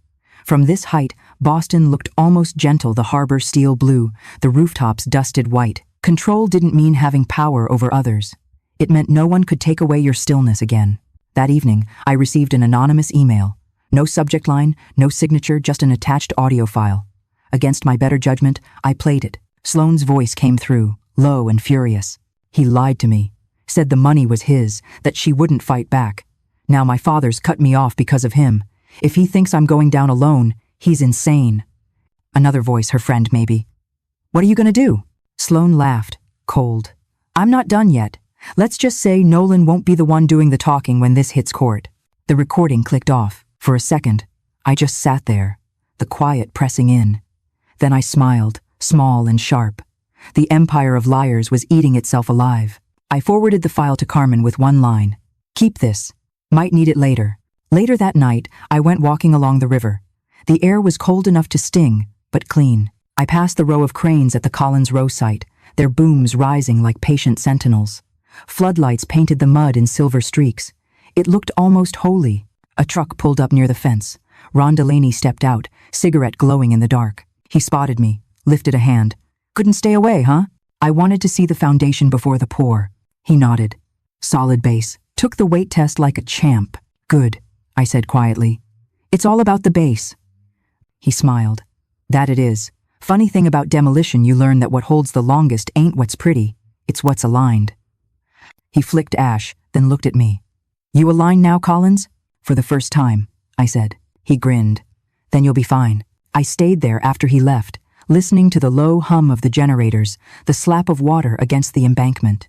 From this height, Boston looked almost gentle, the harbor steel blue, the rooftops dusted white. Control didn't mean having power over others. It meant no one could take away your stillness again. That evening, I received an anonymous email. No subject line, no signature, just an attached audio file. Against my better judgment, I played it. Sloane's voice came through, low and furious. He lied to me, said the money was his, that she wouldn't fight back. Now my father's cut me off because of him. If he thinks I'm going down alone, he's insane. Another voice, her friend maybe. What are you going to do? Sloane laughed, cold. I'm not done yet. Let's just say Nolan won't be the one doing the talking when this hits court. The recording clicked off. For a second, I just sat there, the quiet pressing in. Then I smiled, small and sharp. The empire of liars was eating itself alive. I forwarded the file to Carmen with one line. Keep this. Might need it later. Later that night, I went walking along the river. The air was cold enough to sting, but clean. I passed the row of cranes at the Collins Row site, their booms rising like patient sentinels. Floodlights painted the mud in silver streaks. It looked almost holy. A truck pulled up near the fence. Ron Delaney stepped out, cigarette glowing in the dark. He spotted me, lifted a hand. Couldn't stay away, huh? I wanted to see the foundation before the pour. He nodded. Solid base. Took the weight test like a champ. Good, I said quietly. It's all about the base. He smiled. That it is. Funny thing about demolition, you learn that what holds the longest ain't what's pretty, it's what's aligned. He flicked ash, then looked at me. You aligned now, Collins? For the first time, I said. He grinned. Then you'll be fine. I stayed there after he left, listening to the low hum of the generators, the slap of water against the embankment.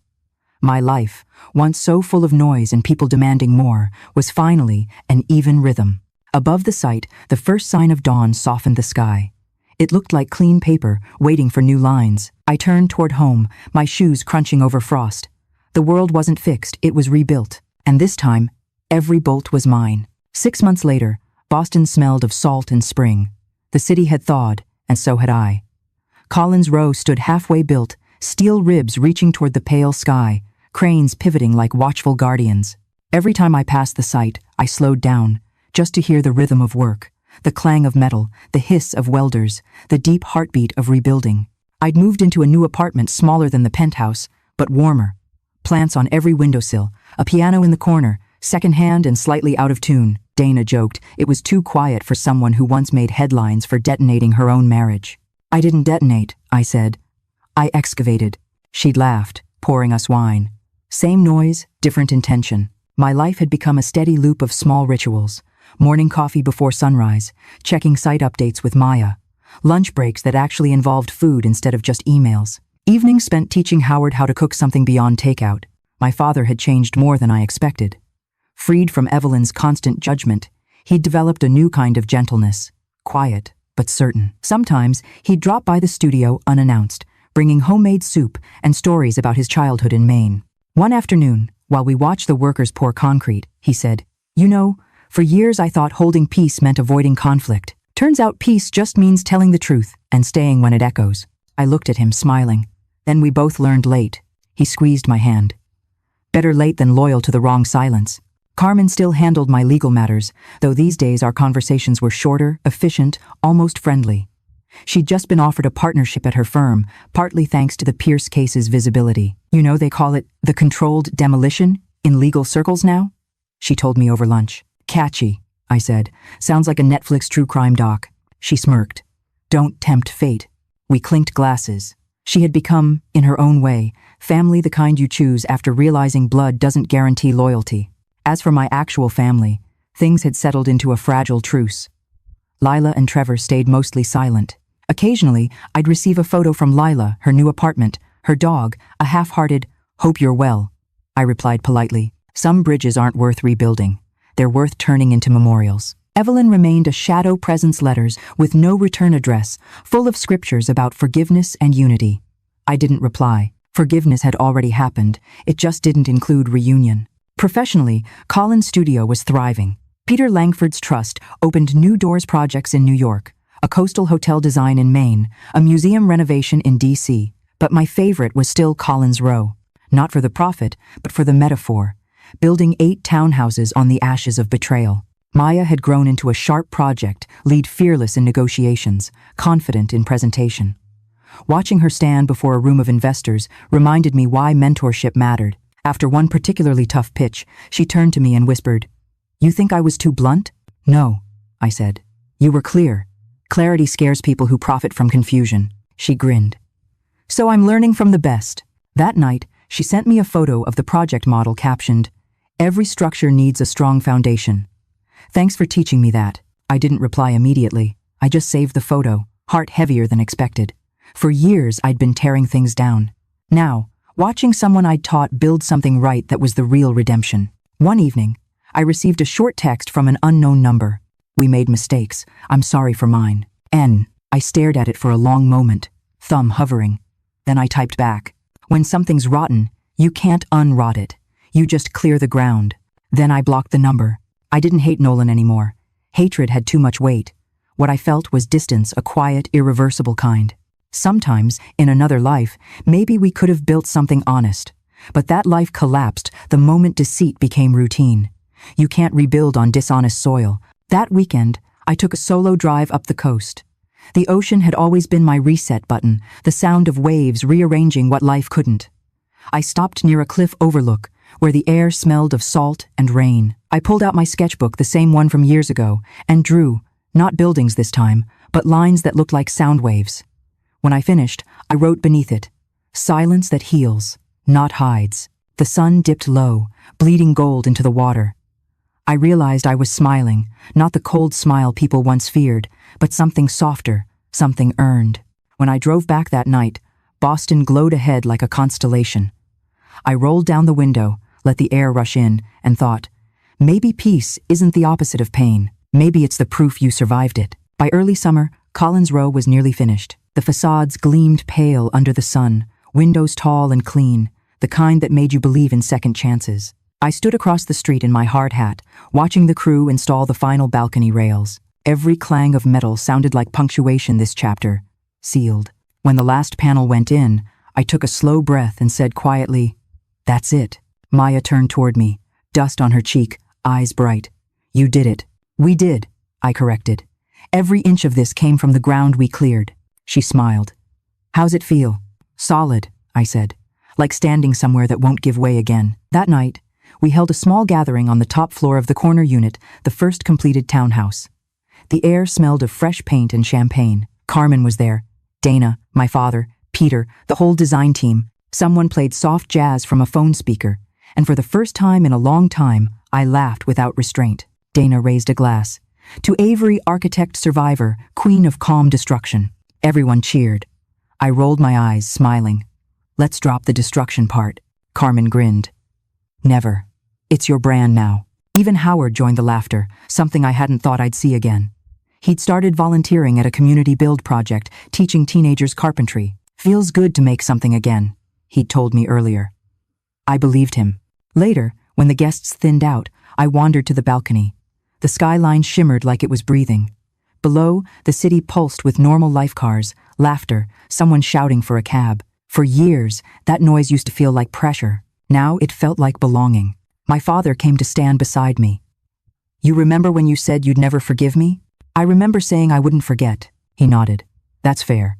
My life, once so full of noise and people demanding more, was finally an even rhythm. Above the site, the first sign of dawn softened the sky. It looked like clean paper, waiting for new lines. I turned toward home, my shoes crunching over frost. The world wasn't fixed, it was rebuilt. And this time, every bolt was mine. 6 months later, Boston smelled of salt and spring. The city had thawed, and so had I. Collins Row stood halfway built, steel ribs reaching toward the pale sky, cranes pivoting like watchful guardians. Every time I passed the site, I slowed down, just to hear the rhythm of work, the clang of metal, the hiss of welders, the deep heartbeat of rebuilding. I'd moved into a new apartment smaller than the penthouse, but warmer. Plants on every windowsill, a piano in the corner, secondhand and slightly out of tune. Dana joked it was too quiet for someone who once made headlines for detonating her own marriage. I didn't detonate, I said. I excavated. She'd laughed, pouring us wine. Same noise, different intention. My life had become a steady loop of small rituals. Morning coffee before sunrise, checking site updates with Maya. Lunch breaks that actually involved food instead of just emails. Evenings spent teaching Howard how to cook something beyond takeout. My father had changed more than I expected. Freed from Evelyn's constant judgment, he'd developed a new kind of gentleness, quiet but certain. Sometimes he'd drop by the studio unannounced, bringing homemade soup and stories about his childhood in Maine. One afternoon, while we watched the workers pour concrete, he said, "You know, for years I thought holding peace meant avoiding conflict. Turns out peace just means telling the truth and staying when it echoes." I looked at him, smiling. Then we both learned late. He squeezed my hand. Better late than loyal to the wrong silence. Carmen still handled my legal matters, though these days our conversations were shorter, efficient, almost friendly. She'd just been offered a partnership at her firm, partly thanks to the Pierce case's visibility. "You know, they call it the controlled demolition in legal circles now?" she told me over lunch. "Catchy," I said. "Sounds like a Netflix true crime doc." She smirked. "Don't tempt fate." We clinked glasses. She had become, in her own way, family the kind you choose after realizing blood doesn't guarantee loyalty. As for my actual family, things had settled into a fragile truce. Lila and Trevor stayed mostly silent. Occasionally, I'd receive a photo from Lila, her new apartment, her dog, a half-hearted, "Hope you're well." I replied politely. Some bridges aren't worth rebuilding. They're worth turning into memorials. Evelyn remained a shadow presence letters with no return address, full of scriptures about forgiveness and unity. I didn't reply. Forgiveness had already happened. It just didn't include reunion. Professionally, Colin's studio was thriving. Peter Langford's trust opened New Doors projects in New York, a coastal hotel design in Maine, a museum renovation in D.C. But my favorite was still Colin's Row. Not for the profit, but for the metaphor. Building 8 townhouses on the ashes of betrayal. Maya had grown into a sharp project, lead fearless in negotiations, confident in presentation. Watching her stand before a room of investors reminded me why mentorship mattered. After one particularly tough pitch, she turned to me and whispered, "You think I was too blunt?" "No," I said. "You were clear. Clarity scares people who profit from confusion." She grinned. "So I'm learning from the best." That night, she sent me a photo of the project model captioned, "Every structure needs a strong foundation." "Thanks for teaching me that." I didn't reply immediately. I just saved the photo, heart heavier than expected. For years, I'd been tearing things down. Now, watching someone I'd taught build something right that was the real redemption. One evening, I received a short text from an unknown number. "We made mistakes. I'm sorry for mine. N." I stared at it for a long moment, thumb hovering. Then I typed back, "When something's rotten, you can't unrot it. You just clear the ground." Then I blocked the number. I didn't hate Nolan anymore. Hatred had too much weight. What I felt was distance, a quiet, irreversible kind. Sometimes, in another life, maybe we could have built something honest. But that life collapsed the moment deceit became routine. You can't rebuild on dishonest soil. That weekend, I took a solo drive up the coast. The ocean had always been my reset button, the sound of waves rearranging what life couldn't. I stopped near a cliff overlook, where the air smelled of salt and rain. I pulled out my sketchbook, the same one from years ago, and drew, not buildings this time, but lines that looked like sound waves. When I finished, I wrote beneath it, "Silence that heals, not hides." The sun dipped low, bleeding gold into the water. I realized I was smiling, not the cold smile people once feared, but something softer, something earned. When I drove back that night, Boston glowed ahead like a constellation. I rolled down the window, let the air rush in, and thought, maybe peace isn't the opposite of pain. Maybe it's the proof you survived it. By early summer, Colin's Row was nearly finished. The facades gleamed pale under the sun, windows tall and clean, the kind that made you believe in second chances. I stood across the street in my hard hat, watching the crew install the final balcony rails. Every clang of metal sounded like punctuation this chapter. Sealed. When the last panel went in, I took a slow breath and said quietly, "That's it." Maya turned toward me, dust on her cheek, eyes bright. "You did it." "We did," I corrected. "Every inch of this came from the ground we cleared." She smiled. "How's it feel?" "Solid," I said, "like standing somewhere that won't give way again." That night, we held a small gathering on the top floor of the corner unit, the first completed townhouse. The air smelled of fresh paint and champagne. Carmen was there, Dana, my father, Peter, the whole design team. Someone played soft jazz from a phone speaker, and for the first time in a long time, I laughed without restraint. Dana raised a glass. To Avery, architect survivor, queen of calm destruction. Everyone cheered. I rolled my eyes, smiling. Let's drop the destruction part. Carmen grinned. Never. It's your brand now. Even Howard joined the laughter, something I hadn't thought I'd see again. He'd started volunteering at a community build project, teaching teenagers carpentry. Feels good to make something again, he'd told me earlier. I believed him. Later, when the guests thinned out, I wandered to the balcony. The skyline shimmered like it was breathing. Below, the city pulsed with normal life cars, laughter, someone shouting for a cab. For years, that noise used to feel like pressure. Now it felt like belonging. My father came to stand beside me. You remember when you said you'd never forgive me? I remember saying I wouldn't forget. He nodded. That's fair.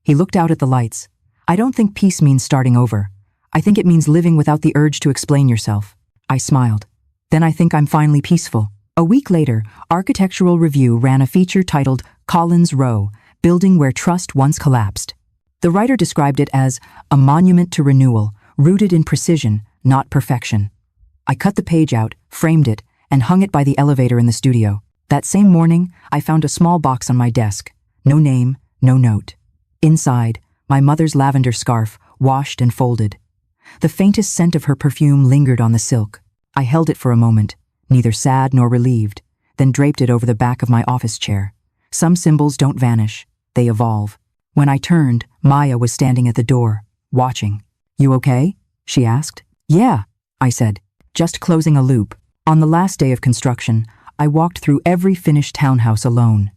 He looked out at the lights. I don't think peace means starting over. I think it means living without the urge to explain yourself. I smiled. Then I think I'm finally peaceful. A week later, Architectural Review ran a feature titled Collins Row, Building Where Trust Once Collapsed. The writer described it as a monument to renewal, rooted in precision, not perfection. I cut the page out, framed it, and hung it by the elevator in the studio. That same morning, I found a small box on my desk. No name, no note. Inside, my mother's lavender scarf, washed and folded. The faintest scent of her perfume lingered on the silk. I held it for a moment, neither sad nor relieved, then draped it over the back of my office chair. Some symbols don't vanish, they evolve. When I turned, Maya was standing at the door, watching. You okay? She asked. Yeah, I said, just closing a loop. On the last day of construction, I walked through every finished townhouse alone.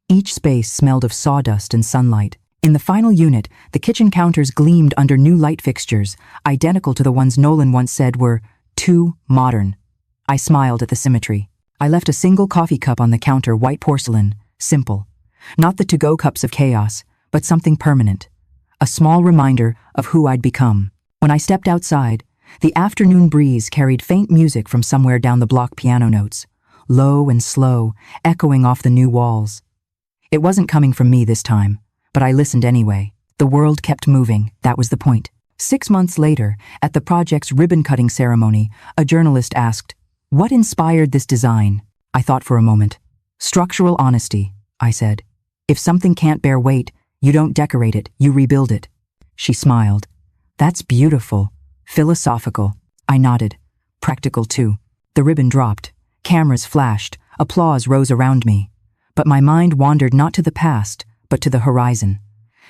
Each space smelled of sawdust and sunlight. In the final unit, the kitchen counters gleamed under new light fixtures, identical to the ones Nolan once said were too modern. I smiled at the symmetry. I left a single coffee cup on the counter, white porcelain, simple. Not the to-go cups of chaos, but something permanent. A small reminder of who I'd become. When I stepped outside, the afternoon breeze carried faint music from somewhere down the block, piano notes, low and slow, echoing off the new walls. It wasn't coming from me this time, but I listened anyway. The world kept moving, that was the point. 6 months later, at the project's ribbon-cutting ceremony, a journalist asked, "What inspired this design?" I thought for a moment. "Structural honesty," I said. "If something can't bear weight, you don't decorate it, you rebuild it." She smiled. "That's beautiful. Philosophical." I nodded. "Practical too." The ribbon dropped. Cameras flashed. Applause rose around me. But my mind wandered not to the past, but to the horizon.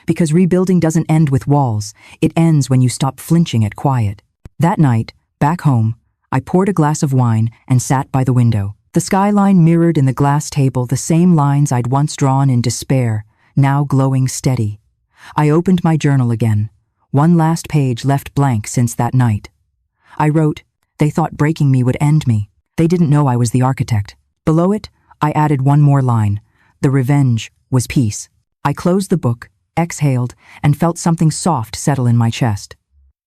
Because rebuilding doesn't end with walls. It ends when you stop flinching at quiet. That night, back home, I poured a glass of wine and sat by the window. The skyline mirrored in the glass table the same lines I'd once drawn in despair, now glowing steady. I opened my journal again. One last page left blank since that night. I wrote, "They thought breaking me would end me. They didn't know I was the architect." Below it, I added one more line. The revenge was peace. I closed the book, exhaled, and felt something soft settle in my chest.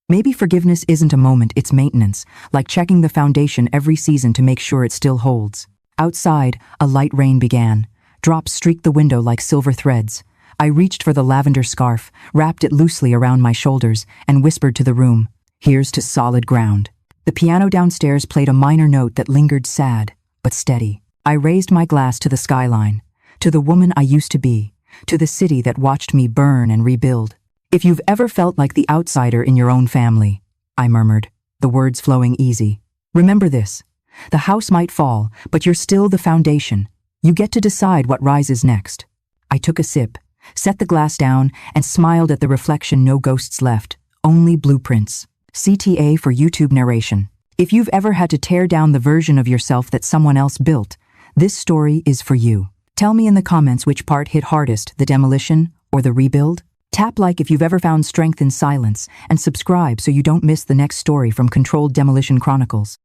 Maybe forgiveness isn't a moment, it's maintenance, like checking the foundation every season to make sure it still holds. Outside, a light rain began. Drops streaked the window like silver threads. I reached for the lavender scarf, wrapped it loosely around my shoulders, and whispered to the room, "Here's to solid ground." The piano downstairs played a minor note that lingered sad, but steady. I raised my glass to the skyline, to the woman I used to be, to the city that watched me burn and rebuild. "If you've ever felt like the outsider in your own family," I murmured, the words flowing easy, "remember this. The house might fall, but you're still the foundation. You get to decide what rises next." I took a sip, set the glass down, and smiled at the reflection. No ghosts left, only blueprints. CTA for YouTube narration. If you've ever had to tear down the version of yourself that someone else built, this story is for you. Tell me in the comments which part hit hardest, the demolition or the rebuild. Tap like if you've ever found strength in silence, and subscribe so you don't miss the next story from Controlled Demolition Chronicles.